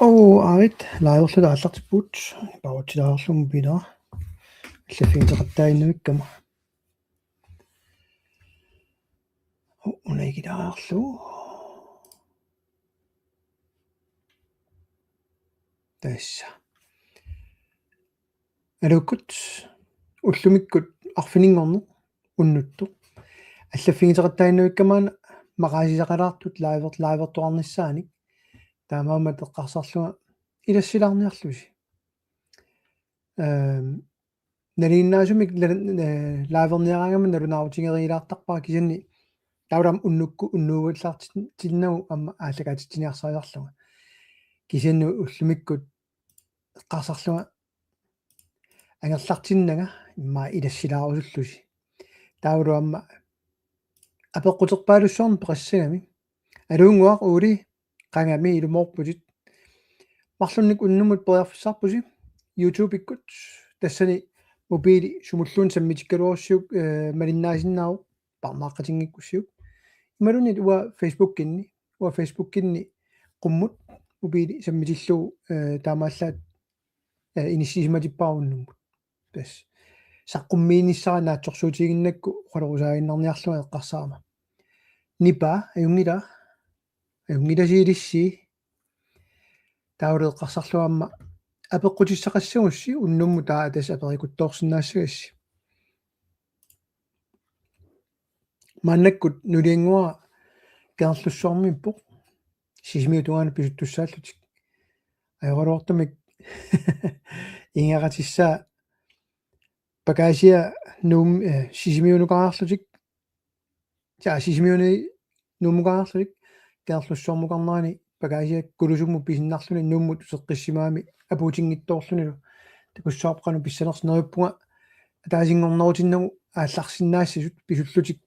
Arit laajuorlu aallartippuut pautilaarlum pila allaffiinteqattaainnuikkama unaigilаарlu tassa alukkut ullumikkut arfininngornu unnuttu allaffiinteqattaainnuikkamaana maqaasisaqalaartut laavertoqarnissaanik таамаама теққарсарлуга илассилаарниарлуси налиннаасумик лааверниараангама налунаарутингериилаартарпара кисанни таулам уннукку уннуугуллаартиннагу амма ааллагаатитсиниарсариарлуга кисанну уллумиккут эққарсарлуга ангерлартиннага имма илассилаарусуллуси таулу амма апеққутерпаалуссуарн пеқассагами алуунгуақ уули qangami ilumorputit marlunnik unnumut periarfissarpusi YouTube ikkut tassani mobili sumulluun sammitikkaluorsiuk malinnaasinnaaru parmaaqatingikkussiuk imalunit uwa Facebook-kinni qummut mobili sammitilluu taamaallaat inissisimatippaarunnumut tas saqqummiinissara naatsorsuutiginnakku qalorusaaginnarniarluga eqqarsaama nipa ungilasiilissi tauleqqarsarluamma apeqqutissaqassagussi unnummu taa tas aperikuttoorsinnaassagасsi mannakkut nuliangua keerlussuarmippoq sisimiutungaana pisuttussaаллутик ajorluortamik ingaqatissaa pakasia nuum sisimiunuqaarlutik sisimiuni nuumuqaarlutik keerlussuarmuqarnaani pakaasiak kulusummu pisinnarluni nuummut seqqissimaami apuutingittoorlunilu takussaorqanu pissanernerippunga ataasingornerutinnagу аалларсинаассасут писуллутик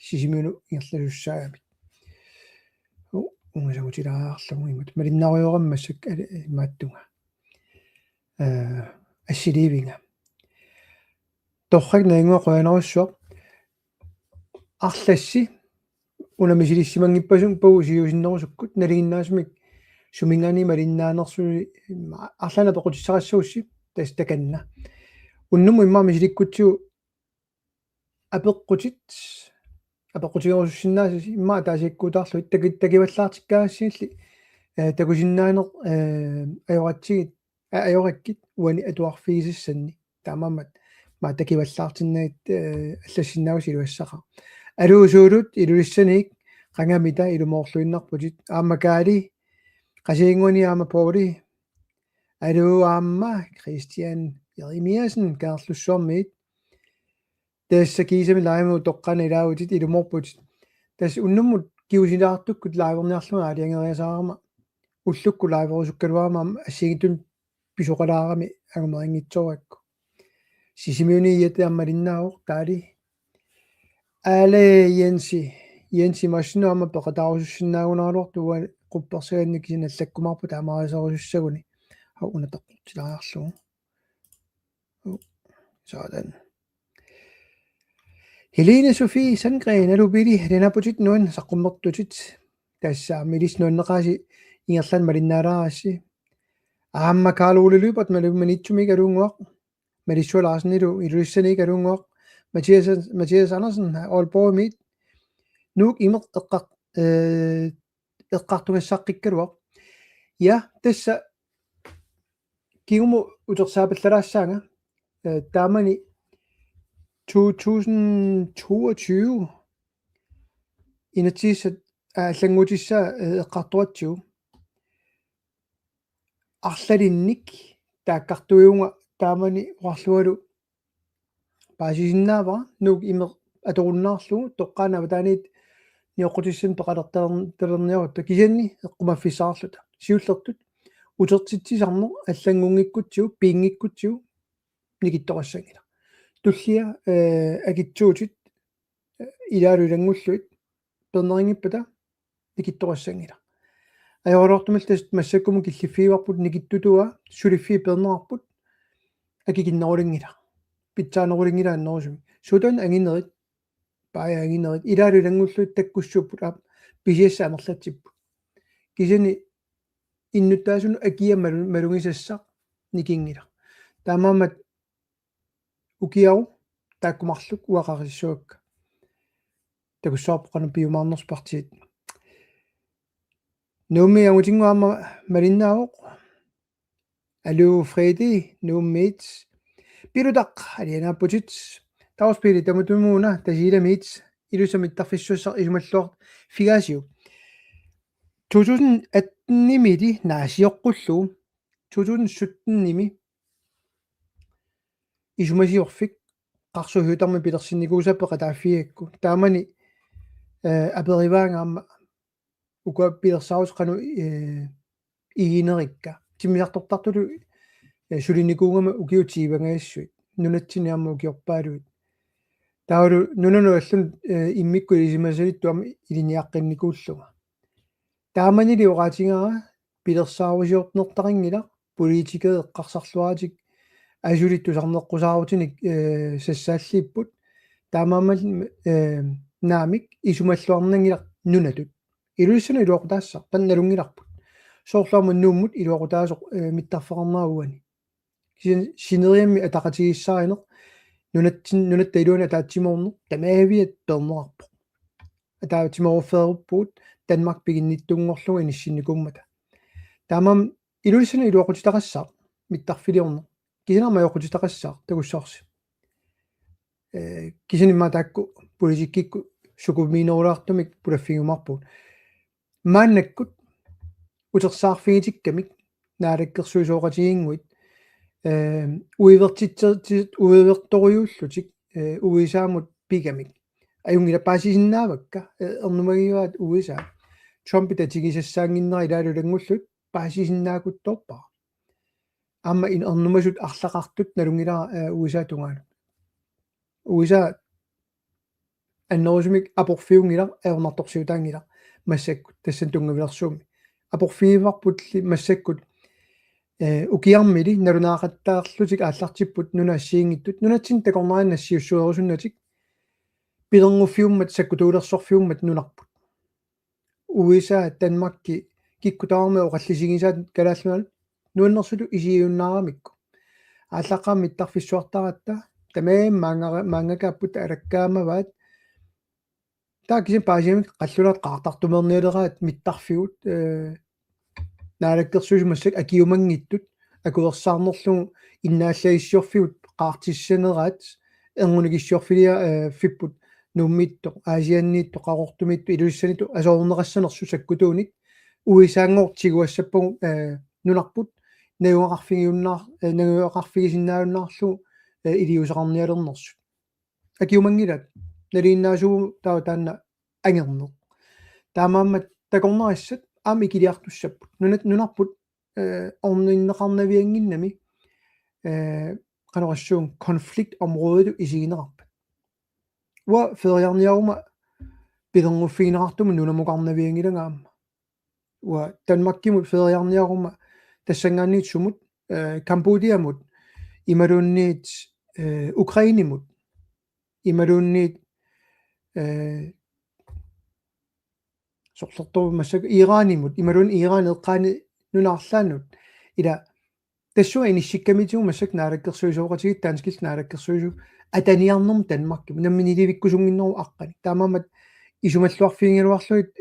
сисимиуну ингерлалуссаагамит унгасагутилаарарлугу имат малиннариораммассак имааттунга ассиливинга торрак наингуа qoyanarussуа арласси унамисилиссимангиппасун пау сиусиннерусуккут налигиннаасмик сумингани малиннаанерсуни арлана пеқутиссарассагусси тас таканна уннуму иммаамисиликкутсиу апеққутигерусиннаасаси имма таасиккуутаарлуит такиваллаартиккаассиилли такусиннаанер ajorаккит уани атуарфигисассанни таамаамат ма такиваллаартиннагит аллассиннаагус илуассаqa алуусуулут илулиссаник qangamita ilumooрлуиннарпутит аамакаали qasiinguani aama pooli алуу аама Christian Jeremiasen kaarlussuarmiit таасса кисами лайму тоққана илаагутит илуморпутит тас уннуммут киусилаартуккут лааверниарлуга алиангериасаарама уллукку лааверусуккалуарма ассигитун писоқалаарами агумерингитсооракку сисимиуни иете аммалиннаавоқ таали але Jensi masnuama peqataarusussinnaagunaaluartuga quppersigannik sinallakkumarpu taamaarisarussussaguni unataqqilaarlugu sådan Helene Sofie Sandgren alubili lenaputit nuan saqqummertutit tassaamilis nuanneqaasi ingerlan malinnaalaarassi aamma kaaluululupat malumanitsumik aluunguaq malissualaarsinnilu ilulissanik aluunguaq Mathias Andersen Aalborg nuuk imeq eqqartungassaaqqikkaluaq ja tassa kigumu utersaapallalaassaanga taamani 2022 inatissat аллангутисsaa эққартуатсуу арлалинник тааккартуйунга таамани уарлуалу паасисиннаавара нук имеқ аторуннаарлугу тоққаанава таанит ниоққутиссан пеқалерталерниарутта кисанни эққумаффисаарлута сиуллертут утертитсисарнер аллангунгиккутсиу пиингиккутсиу никитторассагила туллиа агитсуутит илаалулангуллуит пернерингиппата никитторассагила ajorluortumil tas massakkumu killiffiivarput nikittutua suliffi pernerarput akikиннерулингила питсаанерулингила аннерусуми сутан агинерит пая агинерит илаалулангуллуит таккуссууппут писиасса амерлатсиппут кисани иннуттаасуну акия малунгисассақ никингила таамаамат укиару тааккумарлук уақарissуакка такуссуарпоқану пиумаарнерспартиит нуми агутингуама малиннаавоқ алу фреди нуммит пирудақ алианааппутит тауспили тамутумууна тасиламит илусамиттарфиссуссақ исумаллуар фигасиу 2018-ними наасиоққуллу 2017-ними исумасиорфик қарсугуутарми пилерсинникуусаппеқа тааффиакку таамани апериваангаама ука пилерсаус қану иинерикка тимиартортартулу сулиникуугама укиутиивангаиссуит нунатсиниарма укиорпаалуит таалу нунану аллун иммикку илисимасалиттуама илиниаққинникууллуга тааманили оqaатингара пилерсаарусиортнертарангила политикеэ эққарсарлуаатик асулитту сарнеққусаарутиник сассааллииппут таамаамал наамик исумаллуарнангила нунатут илуиссана илуақутаассар панналунгиларпут соорлаама нууммут илуақутаасоқ миттарфеқарнаагуани синериамми атақатигиссааринеқ нунатта илуана таатсимоорнеқ тамаавиат пернеқарпо атаатимоорфееруппуут Danmark пигинниттунгорлуга иниссинникуммата таамам илуиссана илуақутитақассаа миттарфилиорнеқ кисинарма йоқутитақассаа такуссаарси кисинимма таакку политиккикку сукумиинерулаартумик пулаффигумарпут мааннаккут утерсаарфигитиккамик наалаккерсуисооqatigiinguit уивертторуйууллутик уисаамут пигамик аюнгила паасисиннаавакка эрнумагиуаат уисаа Trump татигисассаангиннера илаалулангуллут паасисиннаакутторпаа амма ин эрнумасут арлақартут налунгилара уисаа тунгаалу уисаа аннерусумик апорфиунгила аернарторсиутаангила массаккут тассан тунгавилерсууми апорфииварпутли массаккут укиармили налунаақаттаарлутик ааллартиппут нунаассиингиттут нунатсин такорнаан нассиуссуерусуннатик пилернгуффиуммат саккутуулерсорфиуммат нунарпут уисаа Данмарки киккутаарме оқаллисигисаат калааллунал нуаннерсулу исиуннаарамикку ааллаққаамми тарфиссуартаратта тамаам маангакааппут алаккаамаваат таакисин паасимик қаллулаат qaartartumerniileraat миттарфигут наалаккерсуусумассак акиумангиттут акуерсаарнерлугу иннааллагиссиорфигут qaartissанераат эрнунигиссиорфилиа фиппут нуммитто аасианниитто qaqortumитtu илуиссаниту асоорнерассанерсу саккутууник уисаангортигуассаппагу нунарпут нагуақарфигисиннаалуннаарлу илиусеқарниалернерсу акиумангилат налииннаасуу таана ангернеқ таамааммат такорнерассат аами килиартуссаппут нунарпут орниннеқарнавиангиннами qanorassуун конфликтомrådet исигинерарпат уа фериарниарума пилернгуффигинеқартума нунамуқарнавиангилагаама уа Данмаркимут фериарниарума тассангаанниит сумут Камбодиамут ималуунниит Украинимут ималуунниит сорлертуу массак Иранимут ималуун Иран эққаани нунаарлаанут ила тассуа иниссиккамитигу массак наалаккерсуисооqatigiit таанскил наалаккерсуису атаниарнерм Данмарки намминиливиккусунгиннеру аққани таамаамат исумаллуарфигингилуарлуит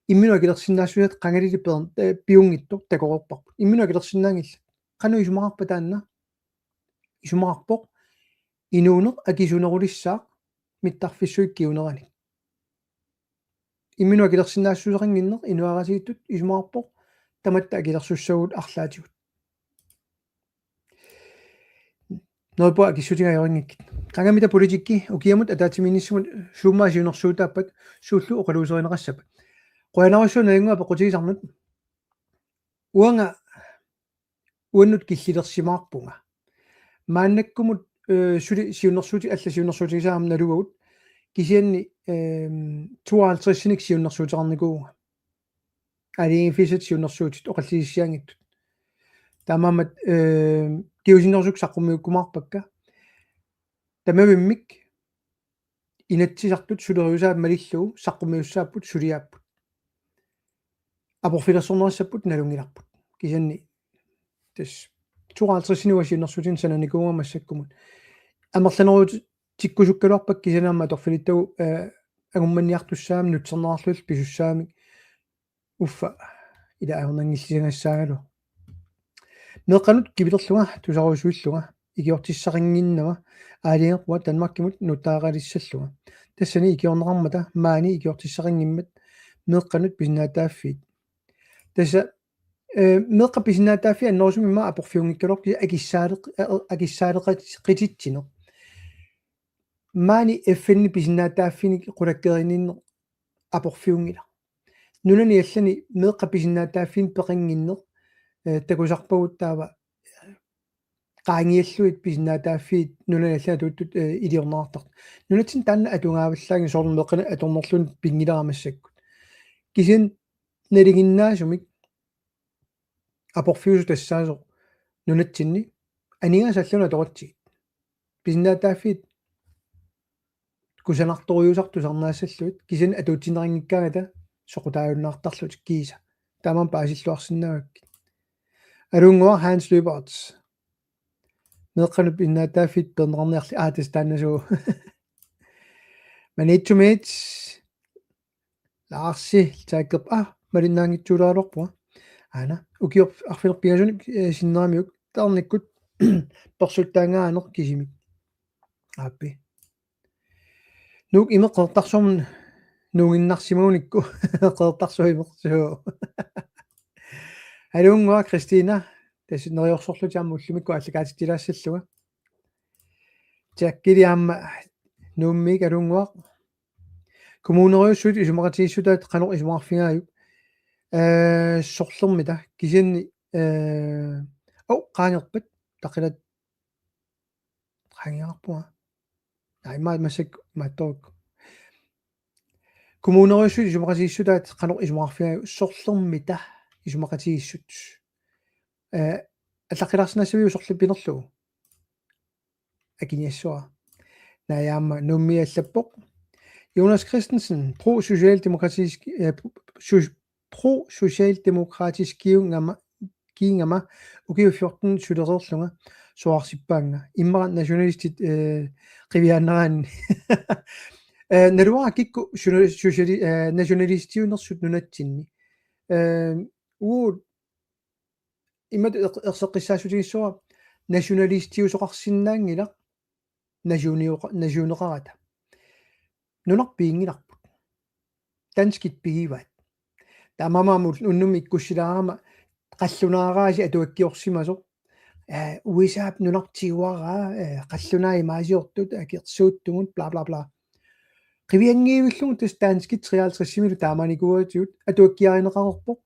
имминуакилерсиннаассуят қангалили перн пиунгиттор такорерпарпут имминуакилерсиннаангилла қану исумақарпа таанна исумақарпоқ инуунеқ акисунерулиссаа миттарфиссуик киунерани имминуакилерсиннаассусеқангиннер инуарасииттут исумақарпоқ таматта акилерсуссагут арлаатигут нойпо акиссутигаёрингиккит қангамита политикки укиамут атаатиминиссумут суумаасиунерсуутааппат сууллу оқалуусеринеқассапат қуянаруссуна пеқутигисарнут уанга уаннут киллилерсимаарпунга мааннаккумут сули сиуннерсуути алла сиуннерсуутигисаам налугут кисианни 52-синик сиуннерсуутеқарникууга алиинфисат сиуннерсуутит оқаллисиссиангиттут таамаамат киусинерсук саққумиуккумаарпакка тамавиммик инатсисартут сулериусаап малиллуу саққумиуссааппут сулиааппут апорфилерсорнериссаппут налунгиларпут кисанни тас 52-синуасиуннэрсутин сананикуунгамассаккумут амерланеруут тиккусуккалуарпак кисанаама аторфилиттагу агумманниартуссаами нутсернерарлул писуссаами уффа ила аернангиллисангассаагалу меэкъанут кивилерлуга тусаруусуиллуга икиортиссақингиннама аалингеқуа танмаркимут нутаагалиссаллуга тассани икиорнеқармата маани икиортиссақингиммат меэкъанут писинаатааффиит тасса меэққа писинаатааффи аннерусумимма апорфиунгиккалорки акиссаалеқатитсинеқ маани эффенни писинаатааффини қулаккерининне апорфиунгила нунани аллани меэққа писинаатааффин пеқингиннеқ такусарпагут таава qaangialluit pisinaataaффиит нуналалла туттут илиорнеартарт нунатсин таанна атунгааваллааги соорнеққана аторнерлун пингилерамассаккут кисин налигиннаасумик апорфиусу тассаасо нунатсинни анигасаллуна тоқатсигит pisinaataaффиит кусанарторюусарту сарнаассаллуит кисин атуутсинерингиккаагата соқутааюннаартарлут кииса тааман паасиллуарсинаагакки алунгуа Hans Löberts меэкъанут pisinaataaффиит пернеқарниарли аатас тааннасуу манитсумит лаарси тааккеп малиннаангитсулаалорпуа ана укиор арфилерпиасуник синнерамиук таарниккут персуттаангаанеқ кисимик ааппи нук имеққертарсормун нугиннарсимууникку қертарсуимерсуу алунгуа Кристина тассинериорсорлутиарма уллумикку аллагаатиттилаассаллуга таккилиаама нууммик алунгуа коммунериуссут исумақатииссутаат қанор исумаарфигааюк сорлермита кисианни qaangerpat taqilat qaangerarpua aimaa massak maattoruk kommuneriussut isumaqatiissutaat qanor isumarfiagu sorlermita isumaqatiissut allaqqilarsinassamiu sorlupinerlugu akiniassua nayaama nummiallappoq Jonas Christensen pro-socialdemokratisk kiingama ukiu 14 sulererlunga soarsippaanga immarat nationalistit qiviaanneraan naluara kikku nationalistiunersut nunatsinni uut immat erseqqissaasutigissuara nationalistiusoqarsinnaangila nationeqarata nunarpiingilarput tanskit pigivat taamamaamul unnumi ikkussilaarama qallunaaraasi atuakkiorsimaso uisaap nunartiguara qallunaa maasiortut akiersuuttugut bla bla bla qiviangiivillungu tas taanskit 53 taamanikuatiut atuakkiarineqarerpoq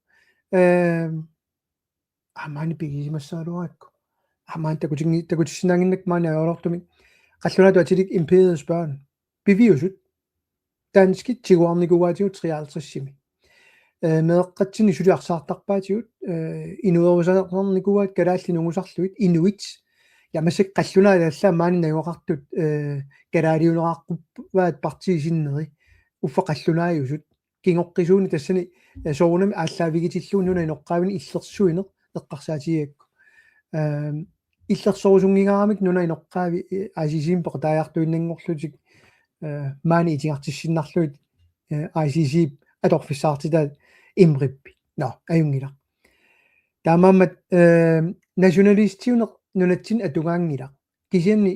amaani pigisimassaaluarakku amaan takutissinanginnak maani ajorlortumik qallunaatu atilik imperiets børn beviusut taanskit tiguarnikuatiut 53 meeqqatsini suliarsaartarpaatigut inuerusanernikuat kalaallinungusarluit inuit yamassak qallunaa taallaa maani najuaqartut kalaaliuneraquppaat partiisinneri uffa qallunaajusut kingoqqisuuni tassani soorunami ааllaavigitillуунуна inoqqaavini illersuine eqqarsaatigiakku иллерсорусунгигаарамик нуна inoqqaavi ICC пеқатаажартуиннангорлутик маани итингартиссиннарлуит ICC аторфиссаартитаат имриппи но аюнгила таамаамат националистиунеқ нунатсин атугаангила кисианни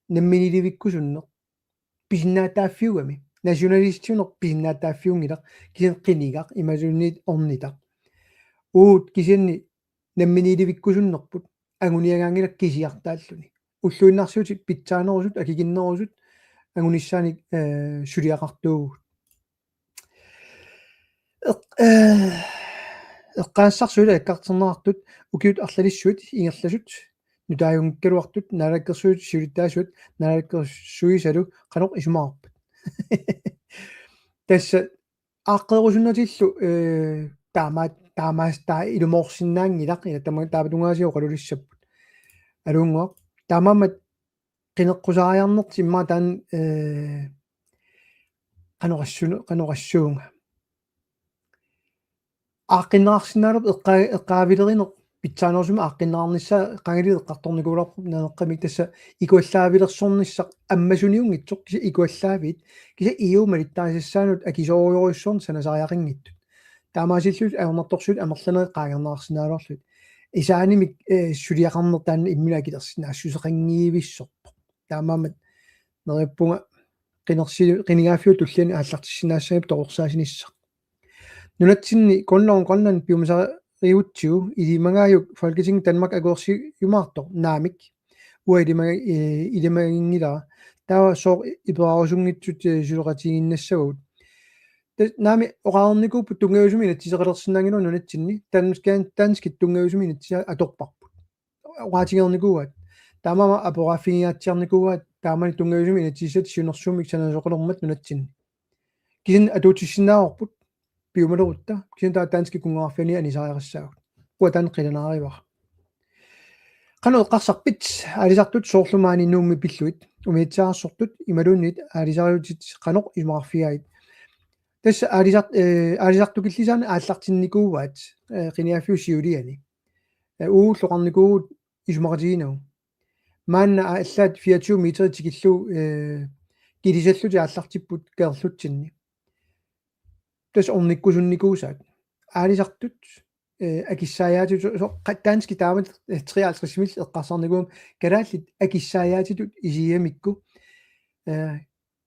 намминиливиккусуннеқ писиннаатааффиугами националистиунеқ писиннаатааффиунгила кисиан қинигақ имасуунниит орнитақ уут кисианни намминиливиккусуннерпут агуниагаангила кисиартааллуни уллуиннарсуути питсаанерусут акигиннерусут агуниссааник сулиақартуугут эққаассарсуила аккартернеартут укиут арлалиссуит ингерласут нутааюнгккалуартут наалаккерсуут сулиттаасуут наалаккерсуисалу қанеқ исумаарпат тасса ааққерусуннатиллу таамаас таа илумоорсиннаангилақ ила таапатунгаасио қалулиссаппут алунгуа таамаамат qinеққусариарнерт имма таан qanoqassуунга ааққиннеқарсинаалуп эққаавилеринеқ питсаанерсума ааққиннеқарнisса қангалиу эққарторникууларпу нанеққамик тасса икуаллаавилерсуорниссақ аммасуниунгитсоқ киса икуаллаавит киса иума литтарисассаанут акисоориориуссуорни санасариақингиттут таамаасиллут аернарторсут амерланеқ қаагернеқарсинаалуарлут исаанимик сулиақарнер таана иммунаакилерсина ассусеқангиивиссорпо таамаамат нериппунга qinigaafiu tullani ааллартиссинаассагип тоқорсаасиниссақ нунатсинни конлон пиумасариутсиу илимагааюк Folketing Danmark агуорси юмаартор наамик илимагингилара таа соо ибераарусунгитсут сулеқатигиннассагут наами ораарникууппу тунгависумина тисеқалерсинаангилу нунатсинни танскит тунгависумина тиса аторпарпут оратигерникуат таамама апораффигиатсиарникуат таамани тунгависумина тисат сиунерсуумик санасоқалермат нунатсинни кисин атуутиссинааорпут пиумалерутта кисин таа тански кунгаарфини анисариарассаагут куатан қиланааривар қано эққарсарпит алисартут соорлумаани нуумми пиллуит умиитсаарсортут ималууннит алисариутит қано имаарфиаит тасса алисартукиллисаани ааллартинникууаат қиниаффиусиулиани ууллоқарникуут исумақатигинау маанна ааллаат 24 метр тикиллу килисаллути ааллартиппут кеерлутсинни тас орниккусунникуусаат аалисартут акиссаяатут қаттаански таамат 53 мил эққарсарникуум калааллит акиссаяатитут исиамикку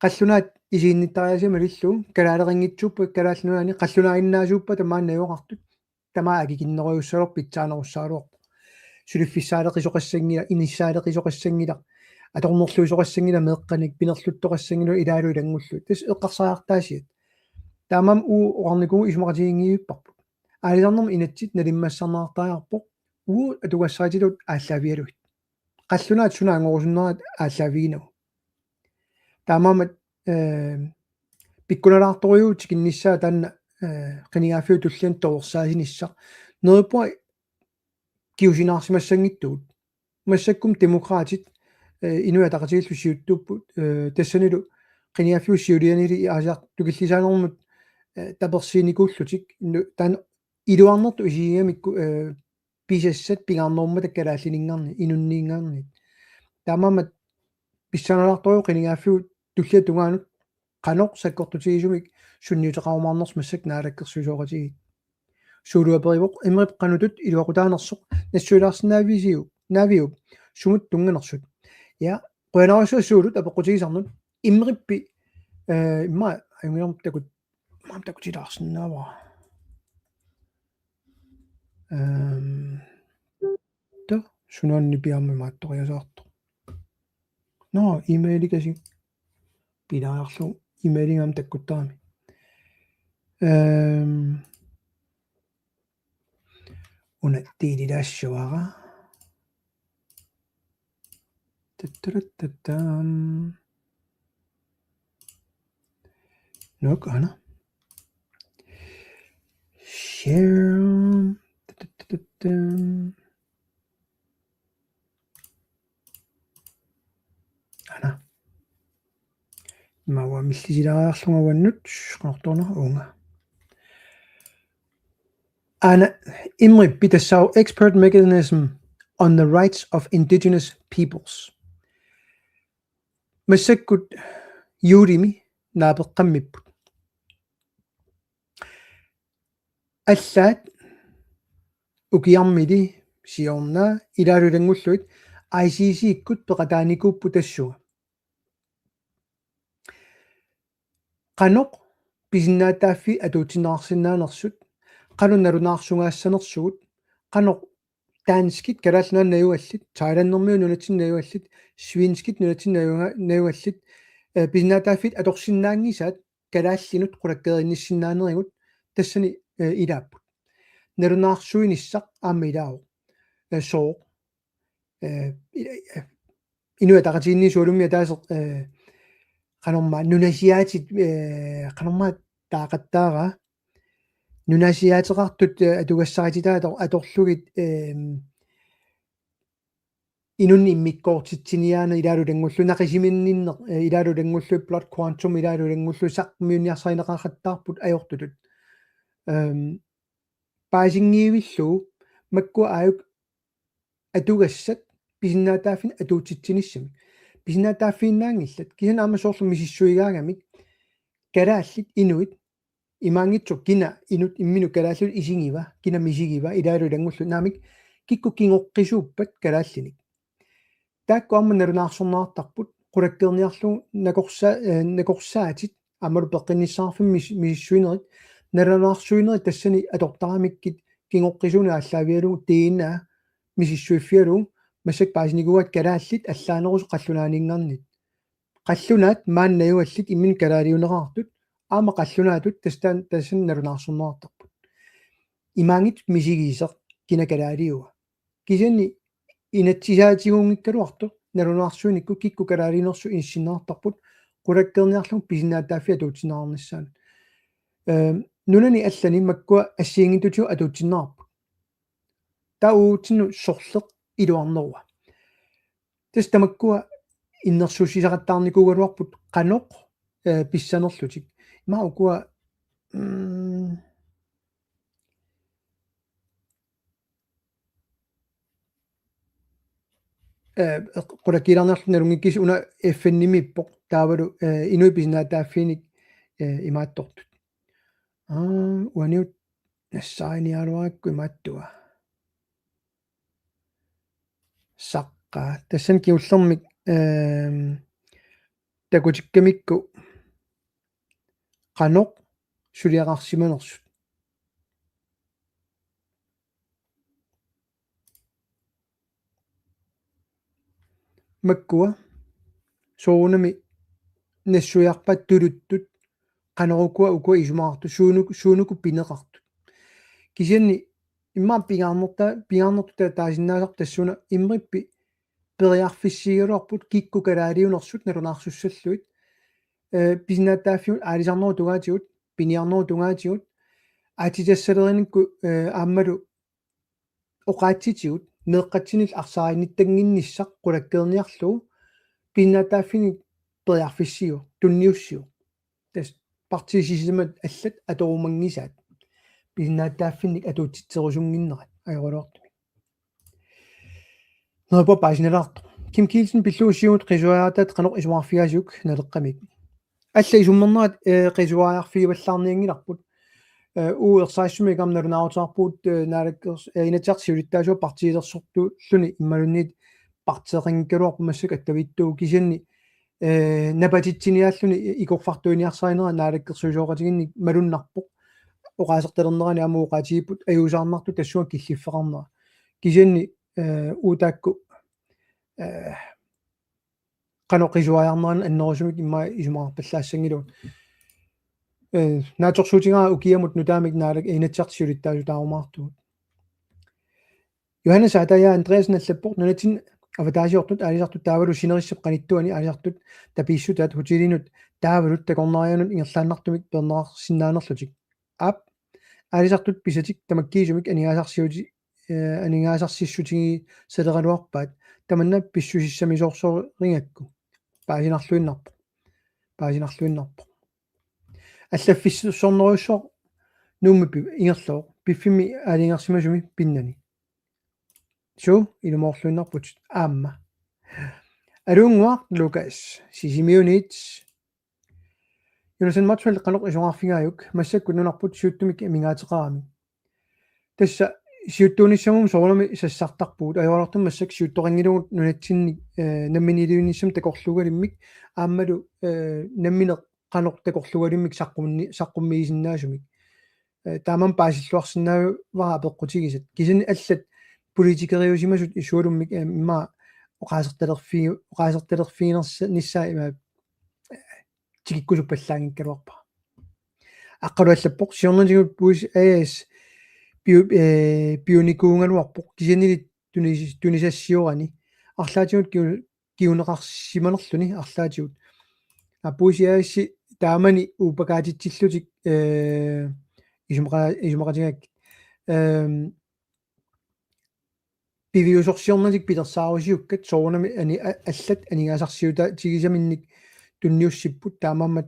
қаллунаат исиинниттариасима лиллу калаалерингитсууппа калааллунаани қаллунаагиннаасууппа тамааннаёоқартут тамаа акикиннериуссалор питсаанеруссаалуарпо сулиффисаалеқисоқассангила иниссаалеқисоқассангила аторнерлуисоқассангила меэққаник пинерлуттоқассангила илаалу илангуллу тас эққарсаартаасиат таамам орникуу исумақатигингииппарпу аалисарнерм инатсит налиммассарнаартариарпо атугассаатилут ааллавиалуит қаллунаат сунаангорусуннерат ааллавигинау таамамат пиккуналаарториуут кинниссаа таанна qinigaafiu tullian toorsaasinissaa neripua kiusinаарsimассангиттуут массаккум демокраатит инуятақатигиллу сиуттууппут тассанилу qinigaafiu сиулианили аасаар тукиллисаанермут таперсиникууллутик таан илуарнерту исигиамикку писассат пигаарнормма таккалааллинингаарни инунниингаарни таамамат писсаналаарториу qinigaafiu туллиа тунгаанут qanoq саккортутигисумик сунниутеқарумаарнерс массак наалаккерсусооратигит суулуаперивоқ имрип qanutut илуақутаанерсоқ нассуилаарсинаависиу наавиу сумут тунганерсут я қуянаарсуассуулут апеққутигисарнут имриппи имма аюнгиарм такут маам такутилаарсинаава та сунуанни пиарми маатториасаарто но имейликаси пилаарлу имейлингам таккуттарами унаттиилилаассуара таттараттам нок ана share ана мауа миллисилаариарлугаваннут qanорторнер уунга ана имриппи тассау expert mechanism on the rights of indigenous peoples массаккут юрими наапеққаммиппут аллаат укиармили сиорна илаалулангуллуит ICC иккут пеқатааникууппу тассуга qanoq писиннаатааффи атуутинаарсинаанерсут qalunalunаарсугаассанерсугут qanoq таанскит калааллуаннаюаллит тайланнэрмиу нунатсиннаюаллит свинскит нунатсиннаюаллит писиннаатааффит аторсиннаангисаат калааллинут qulakkeerinnissinnaanеригут тассани илааппут налунаарсуиниссақ аама илаау соо инуатақатиинни суулуммиа таасеқ qanорма нунасиаатит qanорма таақаттаара нунасиаатеқартут атугассаатитаатор аторлугит инунни иммиккоортитсиниаана илаалулангуллу нақисиминниннеқ илаалулангуллу plot quantum илаалулангуллу сақмиуниарсаринеқарраттаарпут аёртутут paasinggiivilluu makkua aayuk atugassat pisinnaataaffin atuutitsinissami pisinnaataaffiinnaangillat kisan aama soorlu misissuigaagamik kalaallit inuit imaangitsu kina inut imminu kalaallut isingiva kina misigiva ilaalu ilangullu naamik kikku kingoqqisuuppat kalaallinik taakku amma narunaarsornaartarput qulakkeerniarlu nakorsaatit amalu peqqinnissaarfim misissuinerit narunaarsuinerit tassani atortaramikkit kingoqqisuuni aalлaavialugu tiinnaa misissuiffialugu масак паасникуат калааллит аллаанерус қаллунаанингарнит қаллунаат мааннаюаллит иммин калаалиунераартут аама қаллунаатут тассан налунаарсорнеартарпут имаангит мисигиисеқ кина калаалиуа кисанни инатсисаатигуунгиккалуарту налунаарсуиникку кикку калаалинерсу иниссиннаартарпут qulakkeerniarlum pisinnaataafi atuutsinаарnissaан нунани аллани маккуа ассиингитуутиу атуутсиннаарпут тауутсину сорлеқ илуарнеруа тас тамаккуа иннерсуусисақаттаарникуугалуарпут qaноқ писсанерлутик маукуа qulakkiilarnerlunaluнгиккис уна эффеннимиппоқ таавалу инуи писиннаатааффиник имааттортут уаниут нассааниалуаакку имааттуа саққа тассан киуллермик такутиккамикку qaноқ сулиақарсиманерсут маккуа соонами нассуяарпат тулуттут qanerukua ukua исумаарту суунуку пинеқартут кисианни иммаа пигаарнерту таасиннаасар тассуна иммиппи периарфиссигалуарпут кикку калаалиунерсут налунаарсуссаллуит писиннааттааффиут аалисарнеру тугаатигут пиниарнеру тугаатигут аатитассалеринникку ааммалу оқаатситигут неэққатсинил арсааринниттангинниссақ qulakkeerniarluu писиннааттааффини периарфиссиу тунниуссиу тас партисисимат аллат аторумангисаат писиннааттааффинник атуутситсерусунгиннерат аёролуартуми нерпа паасиналаарто ким килсен пиллуусиуут qisuaartaat qaноқ исуарфиасук налеққамик алла исуммернерат qisuaarfiиваллаарниангиларпут уерсаассуми камналунаавутаарпут наалаккерс инатсарсиулиттаасуа партиилерсорту луни иммалунниит партеқингкалуарпу массак аттавиттуу кисианни напатитсиниааллуни икорфартуиниарсаинера наалаккерсуисоокатигинник малуннарпоқ оқаасерталернерани аму оқаатигиппут аюусаарнарту тассуа киллиффеқарнера кисианни уутаакку qaноқисуаярнеран аннерусумик имма исумаарпаллаассангилу нааторсуутингаа укиамут нутаамик наалак инатсартиулиттаасу таарумаартугут Johannes атая Андреасен аллаппорт нунатин аватаасиортут аалисартут таавалу синериссап каниттуани аалисартут тапииссутаат хутилинут таавалут такорнарианут ингерлааннартумик пернаарсиннаанерлутик ап аалисартут писатик тамаккиисумик анигаасарсиссутиги салералуарпаат таманна писсусиссамисоорсорингакку паасинарлуиннарпо аллаффиссорнеруссоо нууммипи ингерлоо пиффими аалингерсимасуми пиннани су илумоорлуиннарпут аама алунгуар лукас сисимиунит юнасан матвал qaноқ исуарфигааюк массакку нунарпут сиуттумик амингаатеқарами тасса сиуттуунissamum соорнами сассартарпуут аёрлартум массак сиутторангилугут нунатсинник намминилиунissam такорлугалиммик ааммалу намминеқ qaноқ такорлугалиммик саққуммиисиннаасумик таамам паасиллуарсинааву вара пеққутигисат кисани аллат политикериусимасут исуалуммик имма оқаасерталерфиинерса ниссаа има тикиккусуппаллаангиккалуарпа аққалуаллаппоқ сиорнатигут пуис аас пионикуунгалуарпоқ кисанили тунисассиорани арлаатигут киунеқарсиманерлүни арлаатигут апуисиаасси таамани упакаатитсиллутик исумақатигак пивиусорсиорнатик питерсаарусиуккат соорнами ани аллат анигаасарсиута тигисаминник тунниуссиппут таамааммат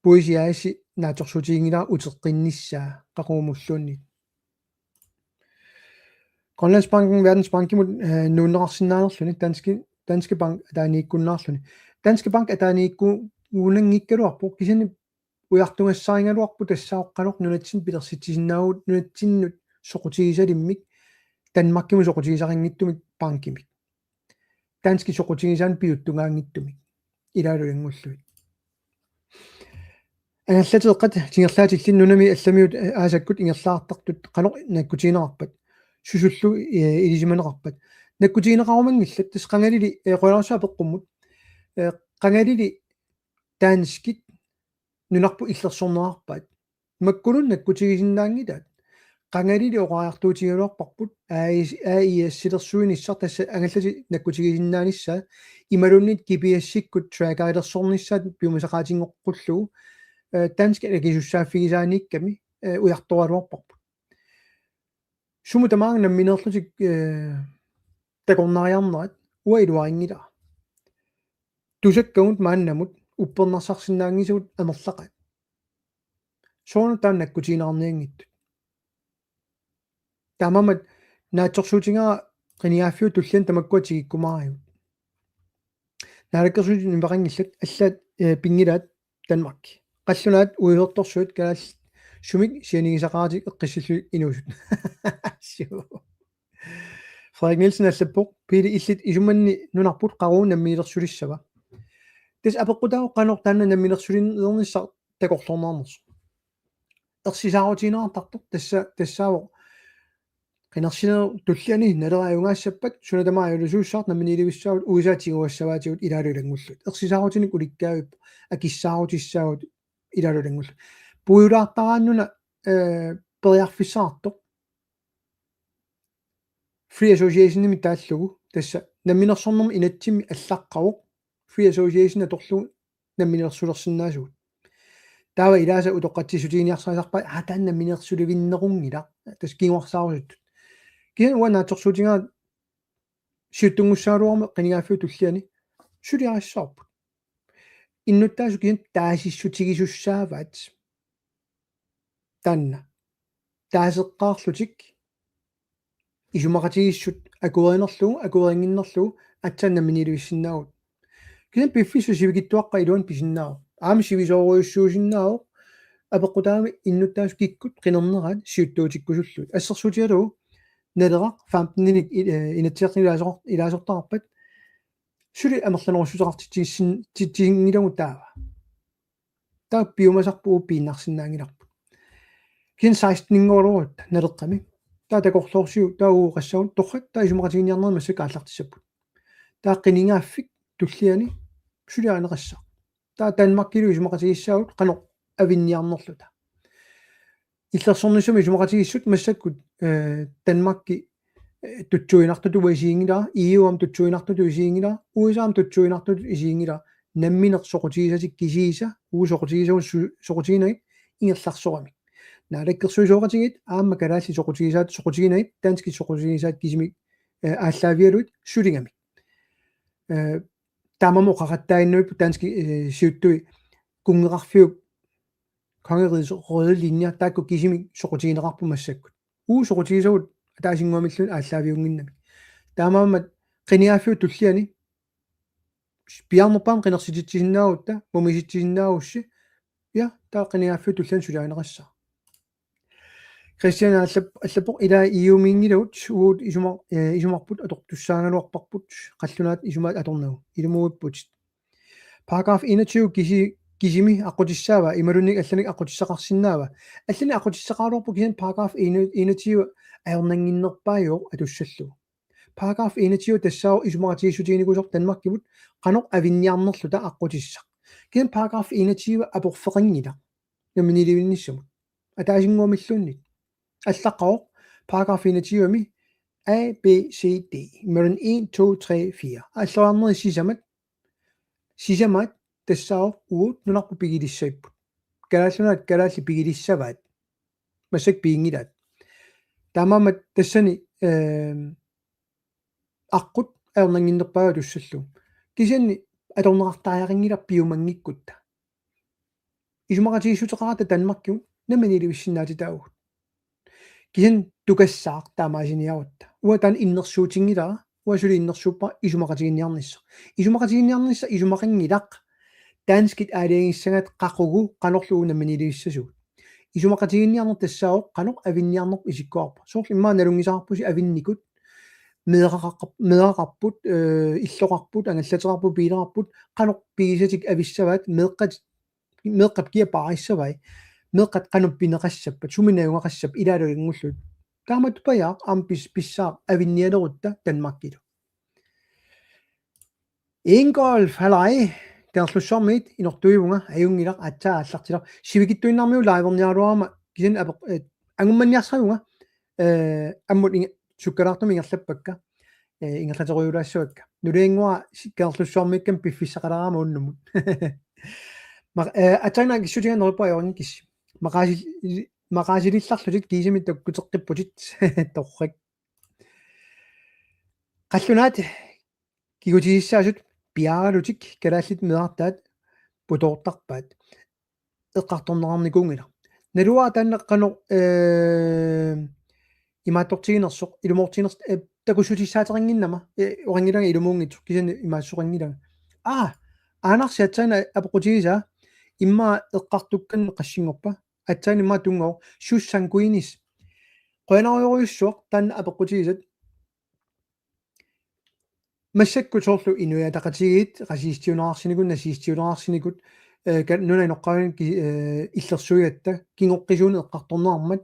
пуисиаасси naatorsuutiingila uteqqinnissaa qaquumulluunni Grønlandsbanken Verdensbankimut nuunneqarsinnaanerluni Danske Bank ataaniikkunnaarluni Danske Bank ataaniikku uunangikkaluarpu kisani ujartungassaaringaluarpu tassaaqqaloq nunatsin pilersitisinnaagut nunatsinnut soqutigisalimmik Danmarkimu soqutigisaringittumik bankimik Danski soqutigisaan piuttungaangittumik ilaaluingulluit аналлатеэкъат тингерлаатиллиннунами алламиут аасаккут ингерлаартартут канеқ наккутиинеқарпат сусуллу илисиманеқарпат наккутиинеқарумангиллат тас қангалили қуаларсуа пеққуммут қангалили таанскит нунарпу иллерсорнеқарпаат маккулун наккутигисиннаангитаат қангалили оқаартуутигалуарпарпут аиассилерсуинissar тасса ангаллати наккутигисиннаанissaa ималуннит GPS-сиккут тракаилерсорнissaат пиумасақаатингоққуллугу Dansk Energisussaafigisaanikami ujartoraluarparpu sumutamaan namminerlutik takornariarnerat uailuaringila tusakkagut maannamut uppernersarsinnaangisuut amerlaqat soonu taan nakkutiinarniangittut taamamat naatsorsuutingara qiniaaffiu tullian tamakkuatigikkumariut naalakkersuuti nimeqangillat allaat pingilaat Danmark qallunaat uilertorsuut kalaall sumik sianigisaqaatik eqqissillu inuusut Frederik Nielsen allappoq piili illit isumanni nunarput qaruun nammiilersulissava tis apeqqutao qanor taanna nammiilersulinernissaa takorlornaarners ersisaarutiineartartoq tassaavoq qinarsineer tulliani naleraajungaassappat sunatamaajulusuussaart namminiilivissaavut uisaatiguassavaatigut ilaalulangullut ersisaarutinik ulikkaavip akissaarutissaavut ilaalulangullut puulaartaraannuna periarfissaartoq Free Association-imi taallugu tassa namminersornermi inatsimi allaqqaruq Free Association atorlugu namminersulersinnaasugut taava ilaasa utoqqatsisutiiniarsaasarpa taan namminersulivinnerungila tas kiinguarsaarusuttut kian uanaatorsuutigaa siuttungussaaluarma qinigaaffiu tulliani suliarassarput innuttaasu kian taasissutigisussaavaat tanna taaseqqaarlutik isumaqatigissut akueringinnerlugu atsan namminiluissinnaavut kian piffisu sivigittuaqqa iluan pisinnaau aam sivisooruissuusinnaau apeqqutaami innuttaasu kikkut qinerneraat siuttuutikkusullut assersuutigalugu naleraq 15-nik inatsiaqnilaasortarpat suli amerlanerussuseqartitsingilagu taava taa piumasarpu piinnarsinnaangilarput kian 16-ningoorlugut naleqqami taa takorlorsiu taa uuqassagut torrat taa isumaqatiginiarnerma massaka аллартиссаппут taa qiningaaffik tulliani sulianeqassaq taa Danmarkilu isumaqatigissaagut qanoq avinniarnerluta иллерсорнисуми isumaqatigissut massakkut Danmarkki tutsuinartutu isiingila EU-am tutsuinartutu isiingila USA-am tutsuinartutu isiingila namminersoqutigisatik kisiisa uusoqutigisagun soqutiginagit ingerlarsoramik naalakkersuisooqatigit aamma kalaalli soqutiginagit Danski soqutigisaat kisimik ааллаавиалуит сулингами таамамо qaqattainnuip Danski siuttui kungeqarfiuk kongerigets røde linjer taakku kisimik soqutigineqarpu massakkut soqutigisagut атаасингуамиллун ааллаавиунгиннами таамаамат qiniaaffiu tulliani piarnerpaam qinersititsisinnaagut mumisitsisinnaaguussi ja taa qiniaaffiu tullian sulianeqassa Christian allappoq ila iumiingilagut uut isumarput atortussaangaluarparput qallunaat isumaat atornagu ilumuupput paragraf 21 kisimi aqutissaava imalunnik allanik aqutissaqarsinnaava allani aqutissaqaaluarpu kisan paragraf 21 ajornanginnerpaajuq atussallugu paragraf 21 tassaaru isumaqatigisutiinigusor Danmarkimut qanoq avinniarnerluta aqutissaq kisan paragraf 21 aporfeqingila naminilivinnissamut ataasinguamilluunnik allaqaroq paragraf 21 A B C D imalun 1 2 3 4 allorarneri sisamat tassaaru uut nunarpu pigilissaiput kalaallunaat kalaalli pigilissavaat massak piingilaat таамаамат тассани аққут аернангиннерпаага туссаллу кисианни аторнеқартаарингилар пиумангиккутта исумақатигиссутеқарата Данмаркиу наманилуиссиннаатитаагу кисан тукассаақ таамаасиниарутта уа таан иннерсуутингилара уасули иннерсууппа исумақатигинниарнисса исумақингилақ таанскит аалиагиссагат қақугу қанерлугу наманилуиссасугут исумақатигинниарнер тассаоқ қанеқ авинниарнерп исиккуарпа соорл иммаа налунгисаарпуси авинникут медақарпут иллоқарпут ангаллатерарпу пилерарпут қанеқ пигисатик ависсаваат меэққат киапаариссавай меэққат қануп пинеқассаппат суминаюнгақассап илаалуингуллут таамат паяақ аам писсаа авинниалерутта Данмаркилу Ingolf halai терлуссормит инортуивунга аюнгилақ атсаа аллартилар сивикиттуиннармиу лайверниаруарма кисан ангумманниарсагунга аммут суккалаартуми ингерлаппакка ингерлатеруйулаассуакка нулиингуа терлуссормиккам пиффиссақалараама уннумут атсайна киссутигаан норпа аёрни кисси мақаасилилларлутит кисимит таккутеққиппутит торрак қаллунаат кигутигиссаасут пиаралутик калааллит меартаат путоортарпаат эққарторнеқарникунгила налуаа тааннеққано имааттортигинерсоқ илумоортигинерс такусутиссаатерингиннама орангилага илумуунгитсу кисан имаассоқангилага аанарси атсаана апоқутигиса имма эққартуккан қассингорпа атсаани имма тунгоо суссангуинис қоянаруйоруйуссуоқ таанна апоқутигисат массакку соорлу инуятақатигит расистиунаарсиникун насистиунаарсиникут нуна ноққавин иллерсуиатта кингоққисуун эққарторнаармат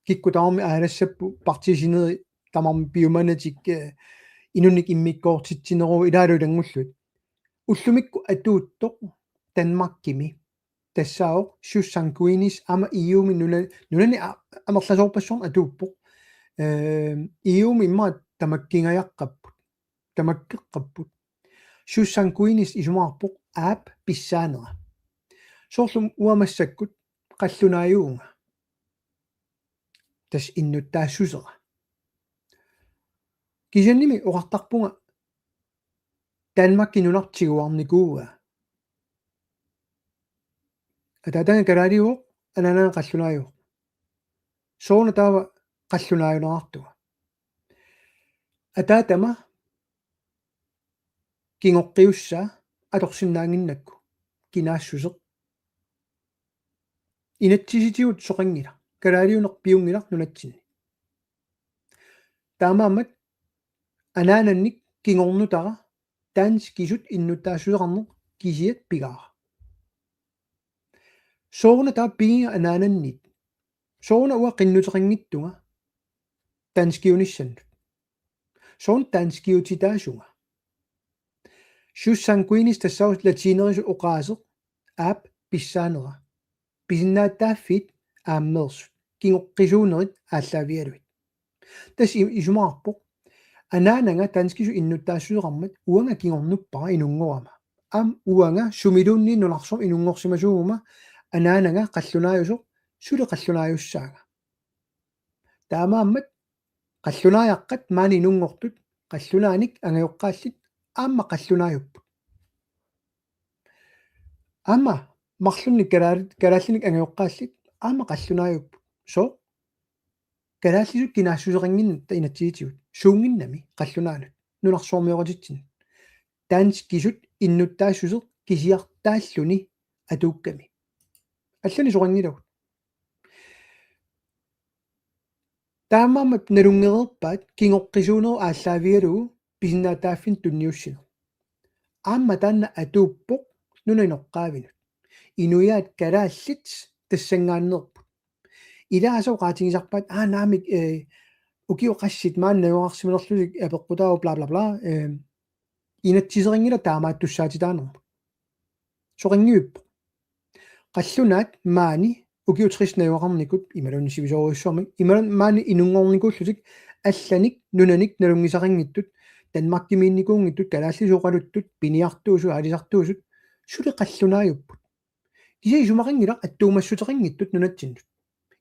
киккутаарми аалассаппу партисинери тамарми биоманатик инунник иммиккоортитсинеру илаалулангуллут уллумикку атуутто Данмаркими тассао суссангуинис ама иуми нунани амерласоорпассорн атууппо иуми имма тамаккингаяққаппут тамаккеққаппут суссангуинис исумаарпоқ аап писсаанера соорлум уамассаккут қаллунааюунга тас иннуттаассусера кисанними оқартарпунга Данмарки нунартигуарникууа ататанга караалиуо ананаа қаллунааюо соона таава қаллунааюнеартуга атаатама кингоққиусса аторсиннаангиннакку кинаассусеқ инатсиситиут соқангила караалиунеқ пиунгилар нунатсинни таамаамат анаананник кингорнутара таанс кисут иннуттаассусеқарнеқ кисиат пигаара соорна таа пиги анаананнит соорна уа қиннутеқингиттунга танскиунissanнут соорна танскиутитаасунга суссангуинис тассаус латинерису оқаасеқ аап писсаанера писиннааттааффит ааммерсут кингоққисуунерит ааллаавиалуит тас исумаарпоқ анаанага танскису иннуттаассусеқармат уанга кингорнуппара инунгорама аам уанга сумилуунни нунарсо инунгорсимасуугума анаанага қаллунааюсо суле қаллунааюссаага таамааммат қаллунааяққат маани инунгортут қаллунааник ангайоққааллит аама қаллунааюппут аама марлунник калааллиник ангайоққааллит аама қаллунааюппут со калааллисут кинаассусеқингиннатта инатсигитигут суунгиннами қаллунаанут нунарсуормиоратитсин таанс кисут иннуттаассусеқ кисиартааллуни атуукками аллани соқангилагут таамаамат налунгерерпаат кингоққисуунеру ааллаавигалугу писиннаатааффин тунниуссину аама таанна атууппоқ нунаиноққаавинут инуяат калааллит тассангааннерпут илаасоо qaatigisarpaat наамик укиоқассит мааннаюарсимилерлулик апеққутаау бла бла бла инатсисерингила таамааттуссаатитаанерпут соқингиуппо қаллунаат маани укиутриснаюақарникут ималунни сивисооруссуарми ималун маани инунгорникууллутик алланик нунаник налунгисарингиттут Данмаркимиинникуунгиттут калааллисуоқалуттут пиниартуусу алисартуусут суле қаллунааюппут киса исумақингилақ аттуумассутерингиттут нунатсиннут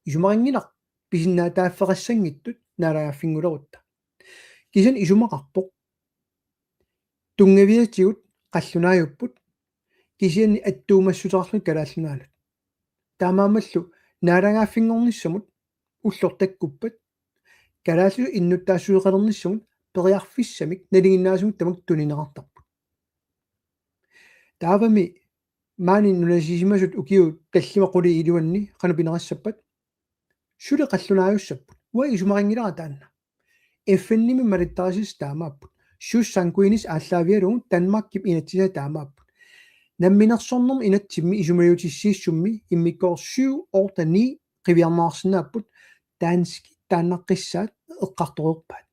исумақингилақ писиннаатааффеқассангиттут наалааффингулерутта кисан исумақарпоқ тунгавиатигут қаллунааюппут кисиани аттуумассутеқарлут калааллунаалут таамаамаллу наалагааффингорниссамут уллортаккуппат калааллу иннуттаассуеқалерниссамут периарфиссамик налигиннаасумут тамак тунинеқартарпут таавами маани нуласисимасут укиу таллима қули илуанни қану пинерассаппат суле қаллунааюссаппут уа исумарингилара таанна FN-ними малиттарисис таамааппут шус санкуинис ааллаавиалугу Данмаркип инатсиса таамааппут намминерсорнерм инатсимми исумалиутиссииссумми иммиккоор 7 орта 9 қивиарнаарсинааппут таански тааннаққиссаат эққарторерпаат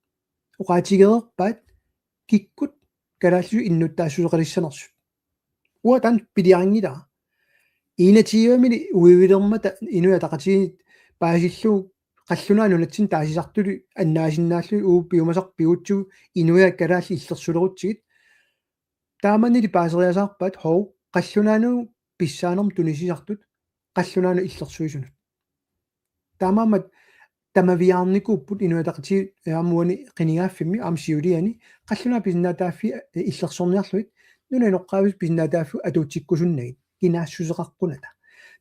уқаатигерерпаат киккут калааллу иннуттаассулеқалиссанерсут уа таан пилиарингилара инатиивамили уивилермата инуя тақатигит паасиллуу қаллунаа нунатсин таасисартули аннаасиннааллу уу пиумасар пиутсу инуя калаалли иллерсулерутсигит тааманили паасериасаарпаат хоо қаллунаану писсаанерм тунисисартут қаллунаану иллерсуисунут таамаамат тамавиаарникууппут инуятақати аамуани қинигааффимми аамсиулиани қаллунаа писиннаатааффи иллерсорниарлуит нуна ноққаавис писиннаатааффу атуутсиккусуннагит кинаассусеқарқуната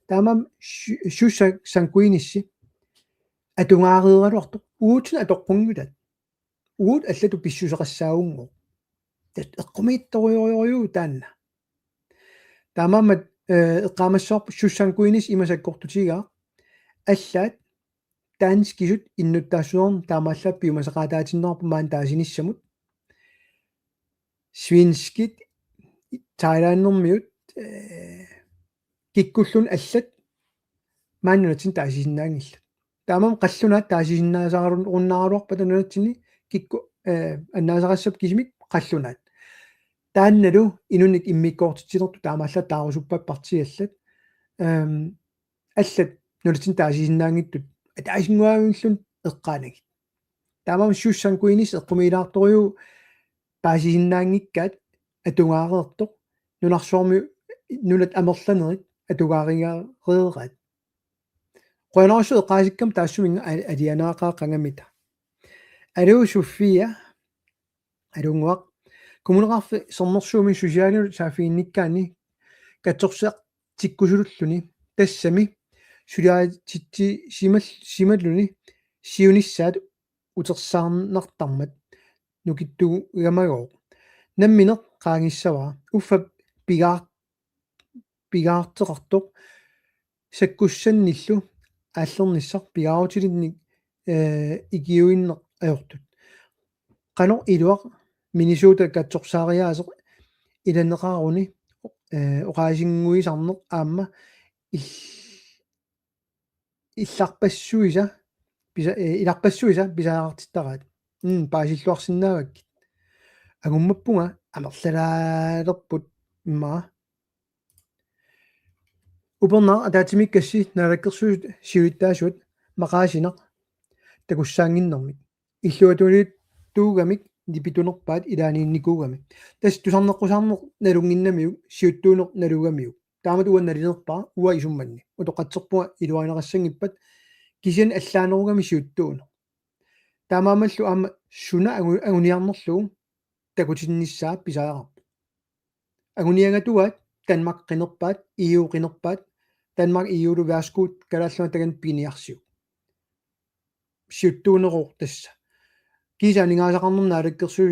таамам шуса санкуинисси атунгаареералуарту уутна атоққунгулат уут аллату писсусеқассаагунгоо тат эққумиитториориориу таанна таамамат эққаамассоорп суссанкуинис имасаккортутигаа аллаат таанскисут иннуттаассуорн таамааллаап пиумасеқаатаатиннерпу маан таасиниссамут свинскит тайланднэрмиут киккуллун аллат мааннунатсин таасисиннаангилла таамам қаллунаат таасисиннаасаарун урнааруарпата нунатсини кикку аннаасарассап кисимик қаллунаат таанналу инуник иммиккоортитсинерту таамаалла таарусуппат партиаллат аллат нунатсин таасисиннаангиттут атаасингуаагиллун эққаанагит таамам суссанкуинис эққумилаарториу паасисиннаангиккаат атунгаареерто нунарсуарми нунат амерланерит атугааригареерат qoyanarsu eqaasikkam taassuminga alianaaqaa qangamita aluu suffia alunguaq kumuneqarfi sernersuumi sosiaalinu saafiinnikkaani katsorseq tikkusululluni tassami suliaatitsi simalluni siunissaat utersaarnartarmat nukittugu igamagoo nammineq qaangissavaa uffa pigaarteqartoq sakkussannillu ааллерниссар пигаутилинник игиуинне аёртут qano iluaq Minnesota katsorsaariaaseq ilanneqaaruни oqaasinguisarneq aamma illarpassuisa pisa ilarpassuisa pisaaqartittaraat paasilluarsinnaavakkit agumappunga amerlalaalerput immaa upernar ataatimikkassi naalakkersuut siulittaasuut maqaasineq takussaanginnermik illuatulit tuugamik nipitunerpaat ilaaniinnikuugamik tas tusarneqqusaarneq nalunginnamiu siuttuuneq nalugamiu taamat uan nalinerpaa ua isummanni utoqatserpunga iluarinerassangippat kisian allaanerugami siuttuune taamaamallu aama suna aguniarnerlugu takutinnissaa pisaaqarpu aguniangatuat Danmark qinerpaat EU qinerpaat Danmark EU-lu værskuut kalaalluna tagan piniarsiu siuttuuneruq tassa kiisaaningaasaqarnerna alakkersu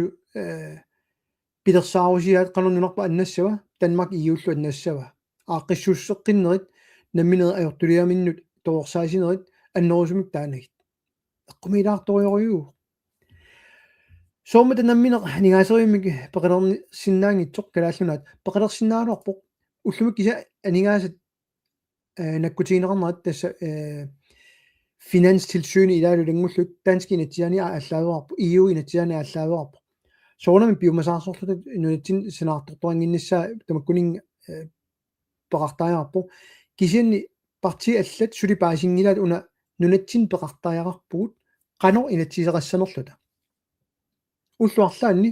pilersaarusiaat qanernunerpa annassava Danmark EU-llu annassava aaqqissuusseqqinnerit nammineri ajortuliaminnut toorsaasinerit annerusumik taanagit eqqumilaartorioriu soomata nammineq ningaaseriumik peqalersinnaangitsoq kalaallunaat peqalersinnaaluarpoq ullumik kisa aningaasat nakkutiineqarnerat tassa finanstilsyni ilaalu langullut danski inatsiani aalлaaverarpu EU inatsiani aalлaaverarpu soornami piumasaasorlutat nunatsin sinaartortoranginnissaa tamakkuning peqartaajarpu kisianni parti allat suli paasingilaat una nunatsin peqartaajaqarpugut qanor inatsiiseqassanerluta уллуарлаанни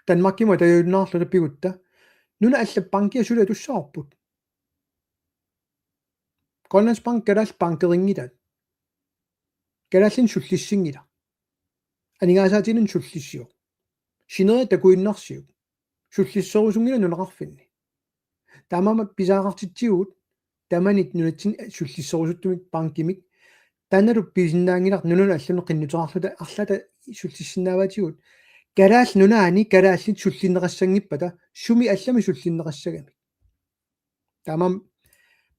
Данмаркима таюуннаарлута пигутта нуна алла банкиа сула туссаарпут Grønlands Bank калаал банкерингилаат калааллин суллиссингила анигаасаатинун суллиссиу шинери такуиннарсиу суллиссерусунгила нунеқарфинни таамаама писаагартитсигут таманит нунатсин суллиссорусуттумик панкимик таналу писиннаангилар нунуна аллуне qinnuteqarluta арлата суллиссиннааватигут калаал нунаани калааллит суллиннеқассангиппата суми аллами суллиннеқассагами таамам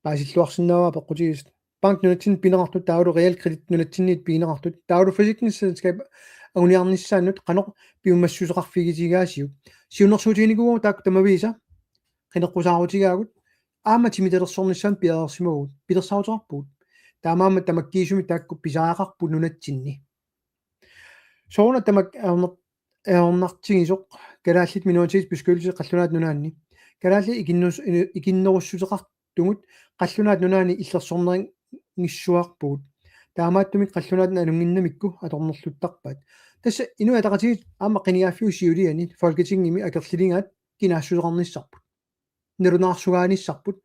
паасиллуарсинаава пеққутигис банк нунатсин пинеқартут таавалу реал кредит нунатсинниит пинеқартут таавалу фасикнссаскап агуниарниссааннут қанеқ пиумассусеқарфигитигаасиу сиунерсуутигникугу таак тамависа qinеққусаарутигаагут аама тимиталерсорнissaан пиаерсимагут пилерсаутеқарпут таамаама тамаккиисуми таакку писаақарпу нунатсинни соона тамак эрнартигисоқ калааллит минуутигис бискөлси қаллунаат нунаанни калаалли икиннеруссутеқартугут қаллунаат нунаани иллерсорнерин ниссуарпугут таамааттумик қаллунаатна алунгиннамикку аторнерлуттарпаат тасса инуа тақатигит аама қиниааффиу сиулиани фолкетингими акерлилингаат кинаассусеқарниссарпут нерунаарсугааниссарпут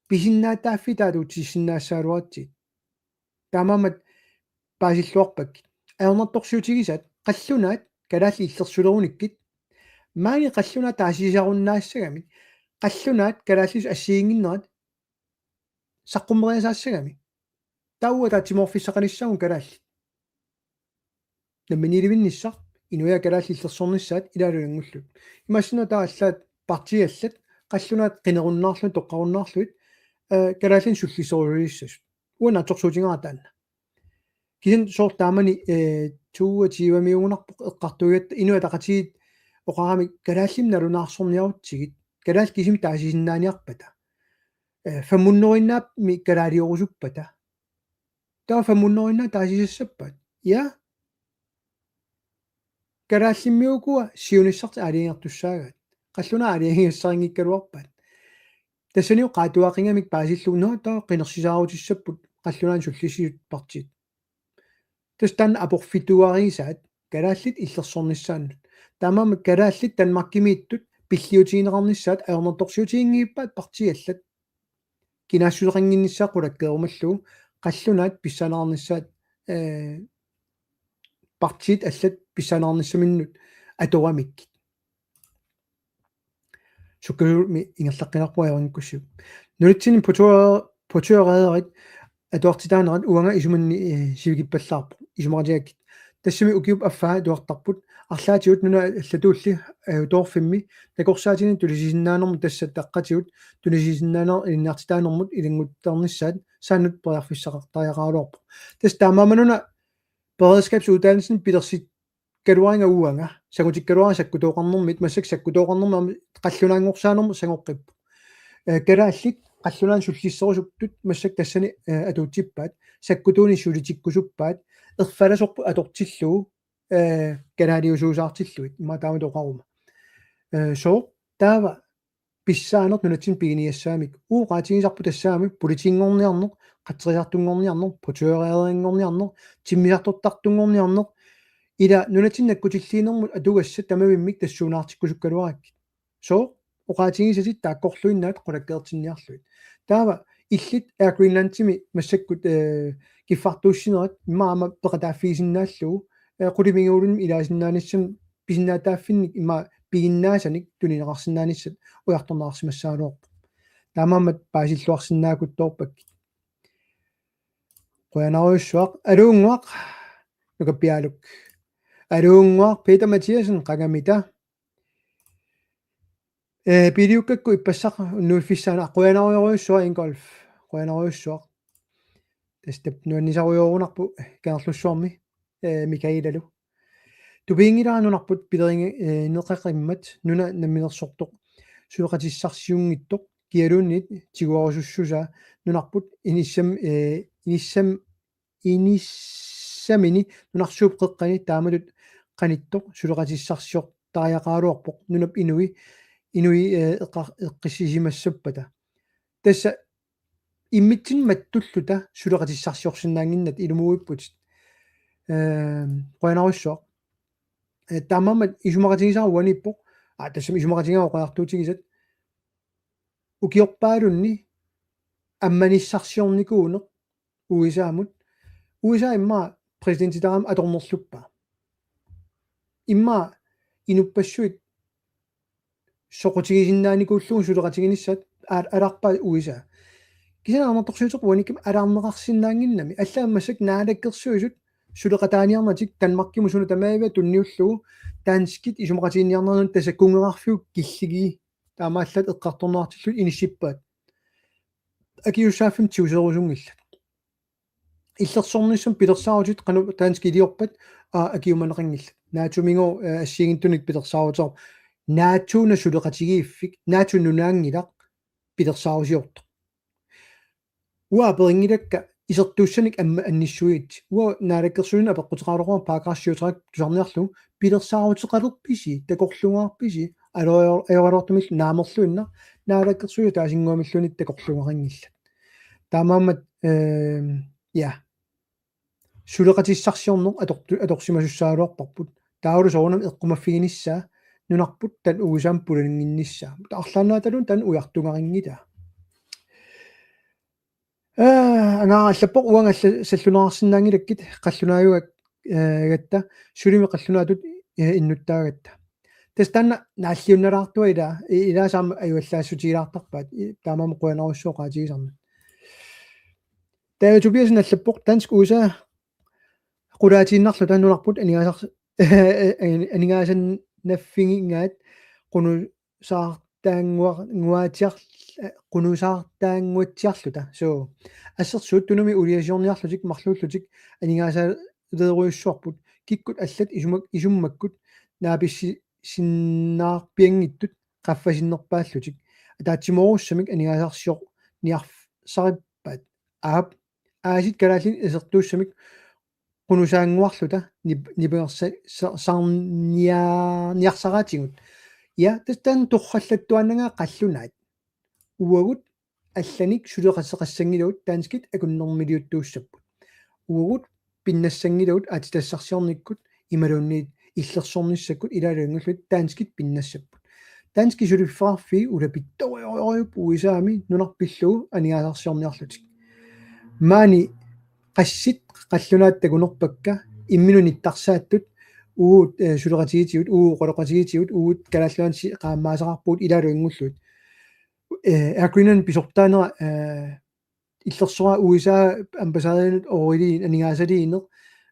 писиннаатааффи таалуутисиннаассаалуатти таамаамат паасиллуарпак аернарторсиутигисат қаллунаат калаалли иллерсулеруниккит маани қаллунаат таасисаруннаассагами қаллунаат калааллис ассиингиннерат саққуммериасаассагами тауа таатиморфиссақаниссагун калаалли намминиливинниссар инуя калаалли иллерсорнissaат илаалунгуллут имассина тааллаат партиаллат қаллунаат қинеруннаарлу тоққаруннаарлуит калааллин суллисоруиссас уна торсуутингара таанна кисин соортаамани туутивамиугунарпоқ эққартугат инуа тақатигит оқарами калааллим налунаарсорниарутсигит калаал кисим таасисиннааниарпата фаммуннориннаап ми калаалиорусуппата таа фаммуннориннаа таасисассаппат я калааллиммиукуа сиуниссарт алингертуссаагат қаллуна алингиссарингиккалуарпат тассаниу qaatuaqingamik paasillunua таа qinерсисаарутиссаппут қаллунаан суллисиут партит тастан апорфитуарисаат калааллит иллерсорнissaannут таамаама калааллит танмаркимииттут пиллиутигинеқарниссаат аернерторсиутигингииппаат партиаллат кинаассулеқангиннissaақулаккеерумаллугу қаллунаат писсанаарниссаат партит аллат писсанаарниссаминнут аторамикки суккулми ингерлаққинарпуаярниккуссу нулитсини потуареерит атуартитаанерат уанга исуманни сивигиппаллаарпу исумаратиаккит тассами укиуп аффаа туартарпут арлаатиут нуна аллатуулли тоорфимми такорсаатини тулисисиннаанерму тассат таққатиут тулисисиннаанер инниартитаанермут илингуттарниссаат сааннут преарфиссақартариақаалуарпу тас таамаамануна beredskabsuddannelsen питерсит калуаринга уанга сагутиккалуара саккутооқарнэрмит массак саккутооқарнэрмами қаллунаангорсаанерму сангоққиппу калааллит қаллунаан суллиссерусуптут массак тассани атуутсиппаат саккутууни сулитиккусуппаат ерфаласорпу атортиллуу калаалиусуусаартиллуит има таама тоқарума соо таава писсаанер нунатсин пигиниассаамик ууqaатигисарпу тассаами политингорниарнеқ қатсериартунгорниарнеқ потуереерингорниарнеқ тиммисартортартунгорниарнеқ ила нунатиннаккутиллиинермут атугасса тамавиммик тассуунаартиккусуккалуаракки соо уqaатигисасит тааккорлуиннаат qulakkeertinniarluit таава иллит Air Greenland-тими массаккут киффартууссинерат имаама пеқатааффигисиннааллугу qulimigiulun ilaasinnaanissan писиннаатааффинник има пигиннаасаник тунинеқарсинааниссат уярторнаарсимассаалуорпу таамаамат паасиллуарсинаакутторпакки қуянаруйуссуақ алуунгуақ нукаппиалук алуунгуақ Peter Mathiasen қагамита пилиуккакку иппассақ нуиффиссаана қуянаруйуруйуссуа ингольф қуянаруйуссуақ тастап нуаннисаруйуурунарпу каарлуссуарми Mikaelалу тупингилаанунарпут пилеринги неқақиммат нуна намминерсортоқ сулеқатиссарсиунгиттоқ киалууннит тигуарусуссуса нунарпут иниссамини нунарсууп қеққани таамалут қаниттоқ сулеқатиссарсиор тариақаалуарпоқ нунап инуи эққиссисимассаппата тасса иммитсин маттуллута сулеқатиссарсиорсинаангиннат илумуиппут qуянаруссуақ таамаамат исумақатигисаруаниппоқ тассами исумақатигаа қуяартуутигисат укиорпаалунни амманиссарсиорникуунеқ уисаамут уиса имма президентитарам аторнерлуппа имма инуппассуит соқутигисиннааникууллугу сулеқатигиниссат аларпа уиса кисана анаторсуутеқ уаниким алаарнеқарсинаангиннами аллааммасак наалаккерсуисут сулеқатааниарнатик танмаркиму суна тамаава тунниуллугу таанскит исумақатиинниарнернут тасаккунгеқарфиук киллиги таамааллат эққарторнаартиллут иниссиппаат акиуссааффим тиусерусунгилла иллерсорниссум пилерсаарутит кану таански илиорпат акиуманеқангилла наатумингу ассигинтуник пилерсаарутер наатуна сулеқатигииффик наатуннунаангилақ пилерсаарусиорто уа перингилакка исертууссаник амма анниссуит уа наалаккерсуина апеққутеқарлугуа паакаарсиутерак тусарниарлу пилерсаарутеқалерписи такорлугаарписи алориортумил наамерлуинна наалаккерсуи таасингуамиллунит такорлугарангилла таамаамат я сулеқатиссарсиорнеқ аторсимасуссаалуарпарпут таалу соорнам эққумаффигиниссаа нунарпут тан уусаам пуланингинниссаа таарлаанаа талун тан уяртунгарингита ангааллаппоқ уангалла саллунаарсинаангилаккит қаллунааюгак гатта сулими қаллунаатут иннуттаагатта тастанна нааллиунналаартуа илаасаама аюаллаассутигилаартарпаат таамаама қуянаруссуоқаатигисарна таа тубиасин аллаппоқ танск уса qulaatiinnarlu taannunarput anigaасан наффигингаат qunusаарtaanguatiar qunusаарtaanguatiarluta so ассерсуут тунами улиасиорниарлутик марлууллутик анигаасаа лееруйуссуарпут киккут аллат исуммаккут нааписси синнаарпиангиттут qaffasinnерпааллутик атаатсиморуссамик анигаасаарсиор ниарсариппаат аап аасит калааллин исертууссамик qunusаангуарлута нипеерса саарниарсараатигут я тастан торраллаттуаннага қаллунаат уагут алланик сулеқассеқассангилуут таанскит акуннэрмилиуттууссаппут уагут пиннассангилуут атитассарсиорниккут ималуунниит иллерсорниссаккут илаалуангуллут таанскит пиннассаппут таански сулиффаарфи улапитториориуп уисаами нунарпиллугу анигаасарсиорниарлутик маани qassит qallunaattakунерпакка имминуниттарсааттут уут сулеқатигитигут қолоқатигитигут уут калааллуанси qaammaasaqarpuut илаалуингуллут агринан писортаанера иллерсора уисаа амбассадеринут орилиин анигаасалиинер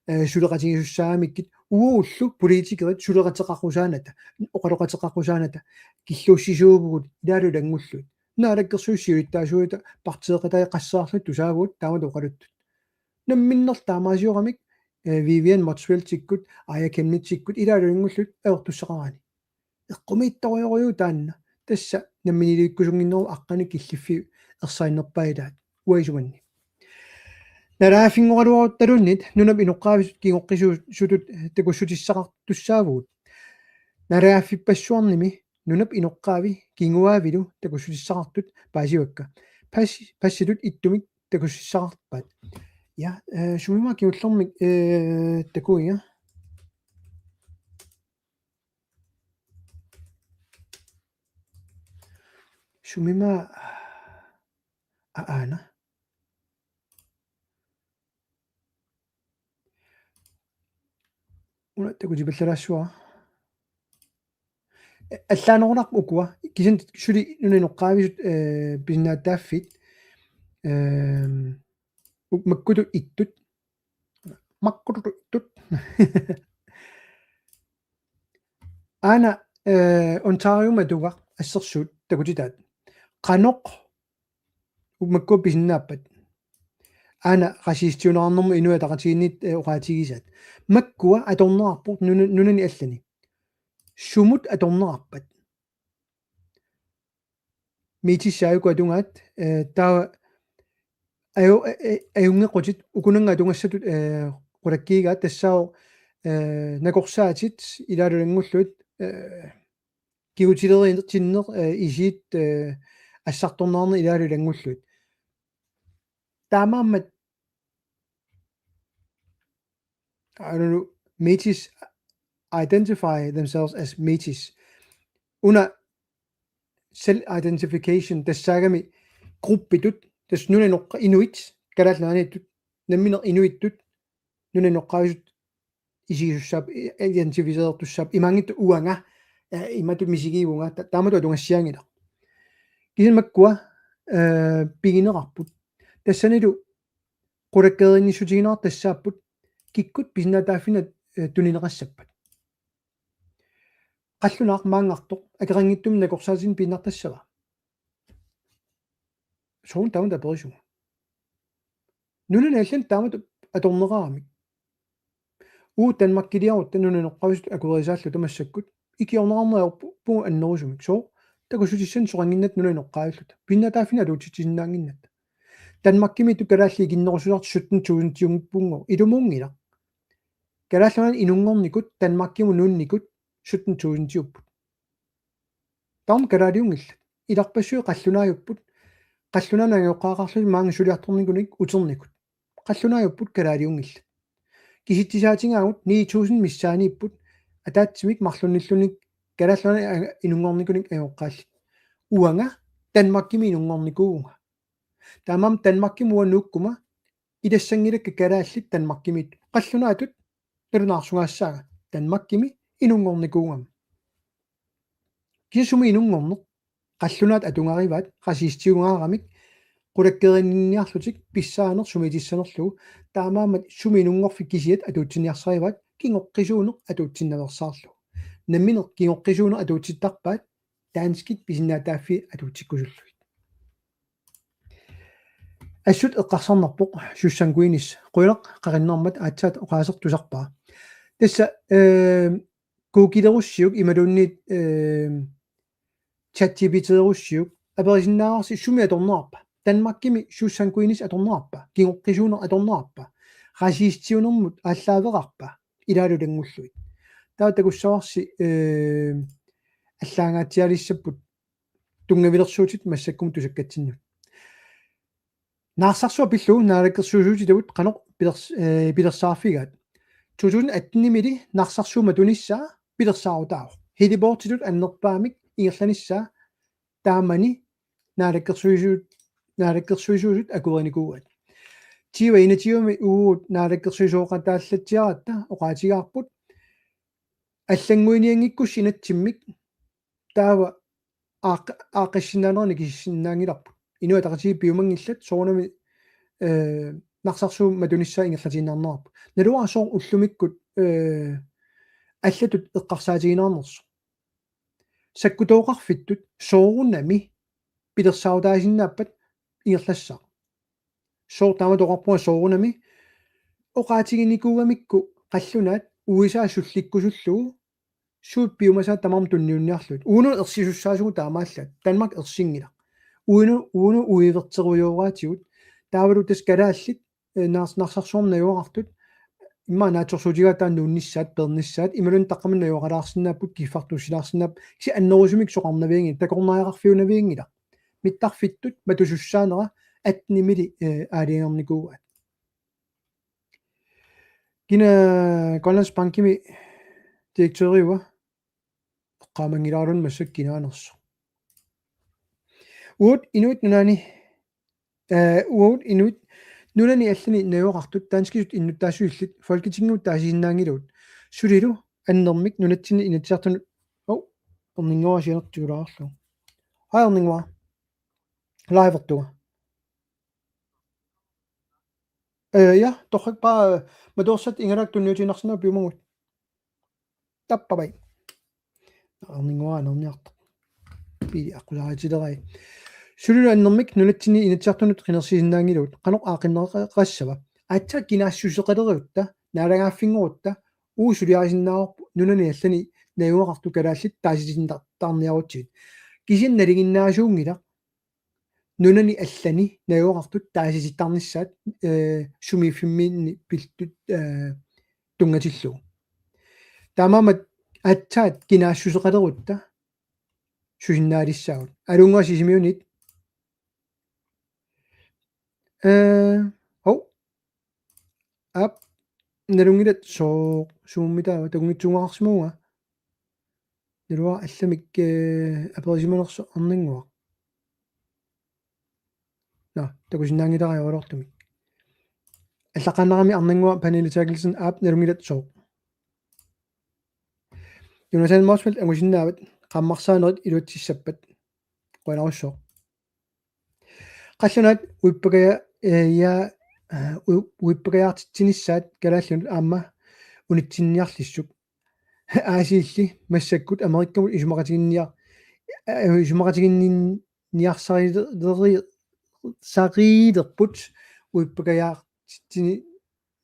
сулеқатигиссаамиккит уууллу политикерит сулеқатеқаррусааната оқалоқатеқаррусааната киллууссисуувгут илаалулангуллут наалаккерсуиссиуиттаасуита партиеқатаа qassаарлут тусаагуут таамат оқалуттут намминнер таамаасиорамик Vivian Maxwell тиккут ая кемнитсиккут илаалуингуллут аортуссақараани эққумиитториориу таанна тасса намминилииккусунгиннеру аққани киллиффи ерсаиннерпаилаат уайсуганни нараафингоралуаруталуннит нунап иноққаависут кигоққисуу сутут такуссутиссақартуссаавуут нарааффиппассуарними нунап иноққаави кингуаавилу такуссутиссақартут паасивакка пасситут иттумик такуссиссақарпаат ja sumima kiullormik takuinga sumima aana una takujiballarassua аллаанерунақ укуа кисин сули нунинеққаависут писиннааттааффит маккуту иттут ана Ontario матуга ассерсуут такутитаат qaноқ макку писиннааппат ана расистиунаарнэрму инуатақатигиннит оqaатигисаат маккуа аторнерарпут нунани аллани сумут аторнерарпат митисааюку атунгаат таа аюнгеқутит укунанга атунгассатут qulakkiigaat тассао накорсаатит илаалулангуллут киутилеринертиннер исиит ассарторнаарне илаалулангуллут таамааммат I don't know Métis identify themselves as Métis una self identification тассаагами группитут тас нунанеққа инуит калааллааниттут намминер инуиттут нунанеққаасут исигиссаап идентифисеертуссаап имангит уанга иматут мисигиивунга таамату атунгассиангила кисимаккуа пигинеқарпут тассанилу qulakkeerinnissutigineqar tassaapput kikkut pisinnaataaffina tuninеқассаппат qallunaaq maanngaqtoq akeranngittum nakorsaatin pinnartassava suun taun taperisuga nunanaallan taamat atorneqaramik Danmarkiliarut tanunenoqqavisut akuerisaallu tamassakkut ikiornerarnerorpu punga annerusumik soo takusutissan soqanginnat nunanoqqaavillut pinnataafina luutitinnaanginnat Danmarkimi tukalaalli kinnerusulartu 17.000 tiungippungo ilumuungila kalaallunan inungornikut Danmarkimu nuunnikut 17.000 tiupput taum kalaaliungillat ilarpassui qallunaayupput qallunaanangioqqaaqarlu maanga suliartornikunik uternikut qallunaayupput kalaaliungillat kisittisaatingaagut 9.000 missaaniipput ataatsimik marlunillunik kalaallunan inungornikunik ajoqqaallit uanga Danmarkimi inungornikuunga taamam Danmarkimuwa nuukkuma ilassangilakka kalaallit Danmarkimit qallunaatut nalunаарsuгаассаага Danmarkimi inungornikuungam kisumi inungorneq qallunaat atungarivaat qasiistiungaaramik qulakkeerinniarlutik pissaaner sumitисsanerlugu taamaamat sumi inungorfik kisiat atuutsiniarsarivaat kingoqqisuuneq atuutsinnaversaarlugu nammineq kingoqqisuuneq atuutsittarpaat taanskit pisinnaataaffi atuutsikkusulluit assut eqqarsarnerpoq sussankuinis quileq qarinnermat aatsaat oqaasertusarpaa tassa kuukilerussiuk imaluunniit chatgpterussiuk aperisinnaarsi sumi atornerarpa Danmarkimi sussankuinis atornerarpa kingoqqisuuneq atornerarpa rasiistiunermut ааллааверарпа илаалулангуллуит таа такуссаварси аллаангаатиалиссаппут тунгавилерсуутит массаккум тусаккатсиннут наарсарсуа пиллу наалаккерсуусуути тавут канеқ пилерсаарфигаат 2018-мили наарсарсуума туниссаа пилерсаарутаа хилибоортилут аннерпаамик ингерланиссаа таамани наалаккерсуусуут акуриникууат тива инатиуми уут наалаккерсуусооқатааллатсиаратта оqaатигаарпут аллангуиниангиккус инатсиммик таава ааққиссинаанерни кисиссиннаангиларпут инуатақати пиумангиллат соорнами нарсарсуу матуниссаа ингерлатииннаарнерарпу налуарсоор уллумиккут аллатут эққарсаатигинаарнерсо саккутооқарфиттут соорунами пилерсаутаасиннааппат ингерлассаа соор тааматоқарпуа соорунами оqaатигиникуугамикку қаллунаат уисаа сулликкусуллугу суут пиумасаа тамарм тунниунниарлут ууну ерсисуссаасугу таамааллат Danmark ерсингила ууну уивертеруйооraatigut таавалу тас калааллит нарсарсуорнаюоqartut имма нааторсуутигаатаан нуунниссаат перниссаат ималун таққамнаюоqalаарсинааппут киффартуссилаарсинаап киси аннерусумик соқарнавиинги такорнаариарфиунавиингила миттарфиттут матусуссаанера 18-мили аалингерникуугаат кина Grønlands Bankimi директøриуа эққаамангилаарлун массаккинаанерсо уут инуит нунани нунани аллани наюоқартут таанскисут иннуттаасуиллит folketingut таасииннаангилут сулилу аннермик нунатсини инатсиартунут орнингуасианертигулаарлу орнингуа лайвертуга ja toch pa madosat ingarak tunniutiinarsinaa piumagut tappavai орнингуа норниарт пи аққулааратилерай сулулу аннермик нунаtsini инатсиартунут қинерсисиннаангилут қанеқ аақиннеқассава атса кинаассусеқалериутта наалагааффингорутта уусулиарисиннаарпу нунани аллани наюоқарту калааллит таасисинтартаарниарутсигит кисин налигиннаасуунгила нунани аллани наюоқартут таасиситтарниссаат сумиффиммиинни пилтут тунгатиллу таамаамат атсаат кинаассусеқалерутта сусиннаалиссаагут алунгуасисимиунит ап налунгилат соо сууммитаа тагунгитсунгаарсимуга налуа алламик аперисиманерсо арнингуа на такусиннаангилариоролортумик аллаққаннарами арнингуа панелитаагилсэн аап налунгилат соо Jonathan Morsfeldt angusиннаават qammarsaaneret iluatsissappat quanarussoo qallunaat uippagaya ya uippagayaartitsinissaat kalaallunut aamma unitsinniarlissuk aasiilli massakkut amerikkamut isumaqatiginniarsarileri sariilerput uippagayaartitsini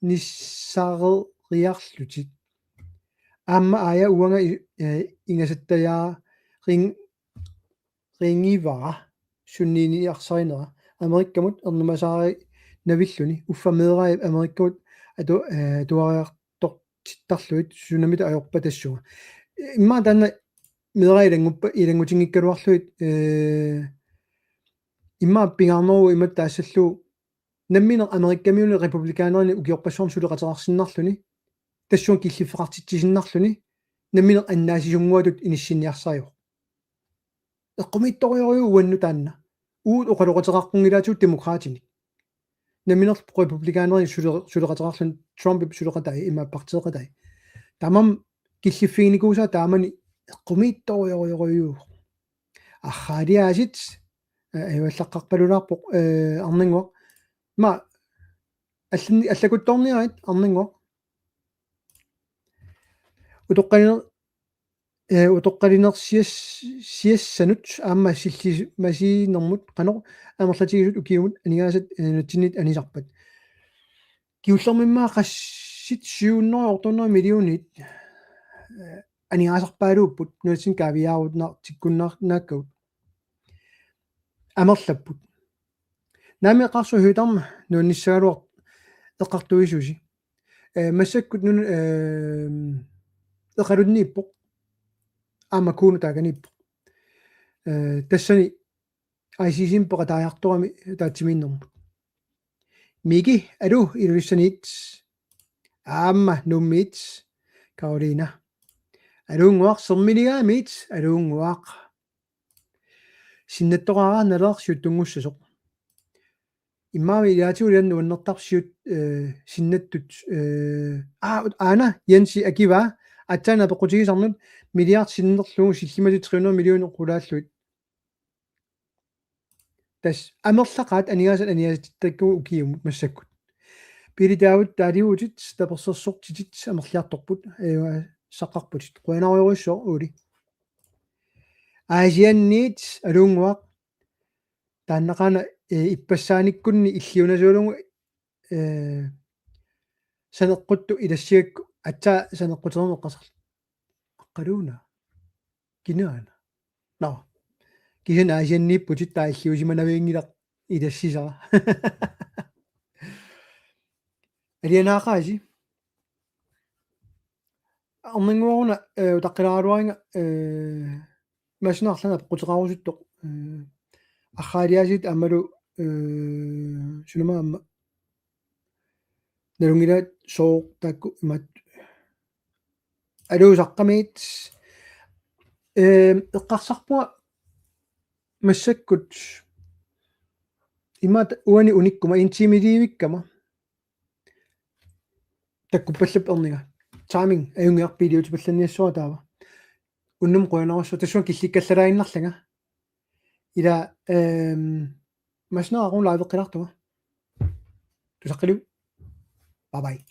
nissaareeriarlutik aamma aaya uanga ingasattayaa ringivara sunniiniarsarinera amerikkamut ernumasaari navilluni uffameerai amerikkamut tuariartortittarluit sunamita ajorpa tassuga imma tanna meerailanguppa ilangutiнгиккалуарлуит имма пингарнеру имат таассаллу намминер америккамиуни републиканерни укиорпассуарн сулеқатерарсиннарлуни тассуун киллиффеқартитсисиннарлуни намминер аннаасисунгуатут иниссинниарсариу эққумитториориу уанну таанна уут оқалоқатераққунгилаатут демократини намминер републиканерни сулеқатерарлун Трумп сулеқатай имма партиеқатай тамам киллиффигиникууса таамани эққумитториориу архаалиаасит айваллаққарпалулаарпоқ арнингуа ма аллагутторниарит арнингуа утоққалинерсиассанут аама силли масиинермут қано амерлатигисут укиумут анигаасат натсинит анисарпат киуллермиммаа qassит 700 миллионит анигаасарпаалууппут нуатсин кавиаарутнаар тиккуннааккагут амерлаппут наами қарсу хютарма нуанниссагалуар эққартуисуси массаккут нун эқалуннииппоқ аама кууну тааганиппоқ тассани ICC-ин пеқатааяарторами таатсимииннэрмут миги алу илуиссаниит аама нуммиит Каролина алуунгуақ сермилигаамиит алуунгуақ синнаттоқараа налеерсиут тунгуссасоқ иммаами илаатиулиан нуаннертарсиут синнаттут аана янси акива атсаана пеқутигисарнут миллиард синнерлугу силлимату 300 миллион қулааллуит тас амерлақаат анигаасаттакку укиумут массаккут пилитаавут таалиуутит таперсерсортитит амерлиарторпут саққарпутит қуанариориссоо ули аасианниит алуунгуақ тааннақаана иппассааниккунни иллиунасуулугу санеққутту илассигакку атсаа санеққутернеққасарл аққалууна кинаана наа кисэн аасианнииппутит тааллиусиманавиингилақ илассисара алианаақааси арнингуаруна утаққилааруаринга масинарлана пеқутеқарусуттоқ архаалиасит аммалу сунамаамма налунгилаат соо таакку имат алуусаққамиит эққарсарпуга массаккут имат уани униккума интимидиивиккама таккуппаллап ернига тааминг аюнгиарпилиут палланниассуа таава уннум қуянеруссу тассуан килликкаллалаиннарлага ила маснаарун лайвеққилартуга тусаққилу бай бай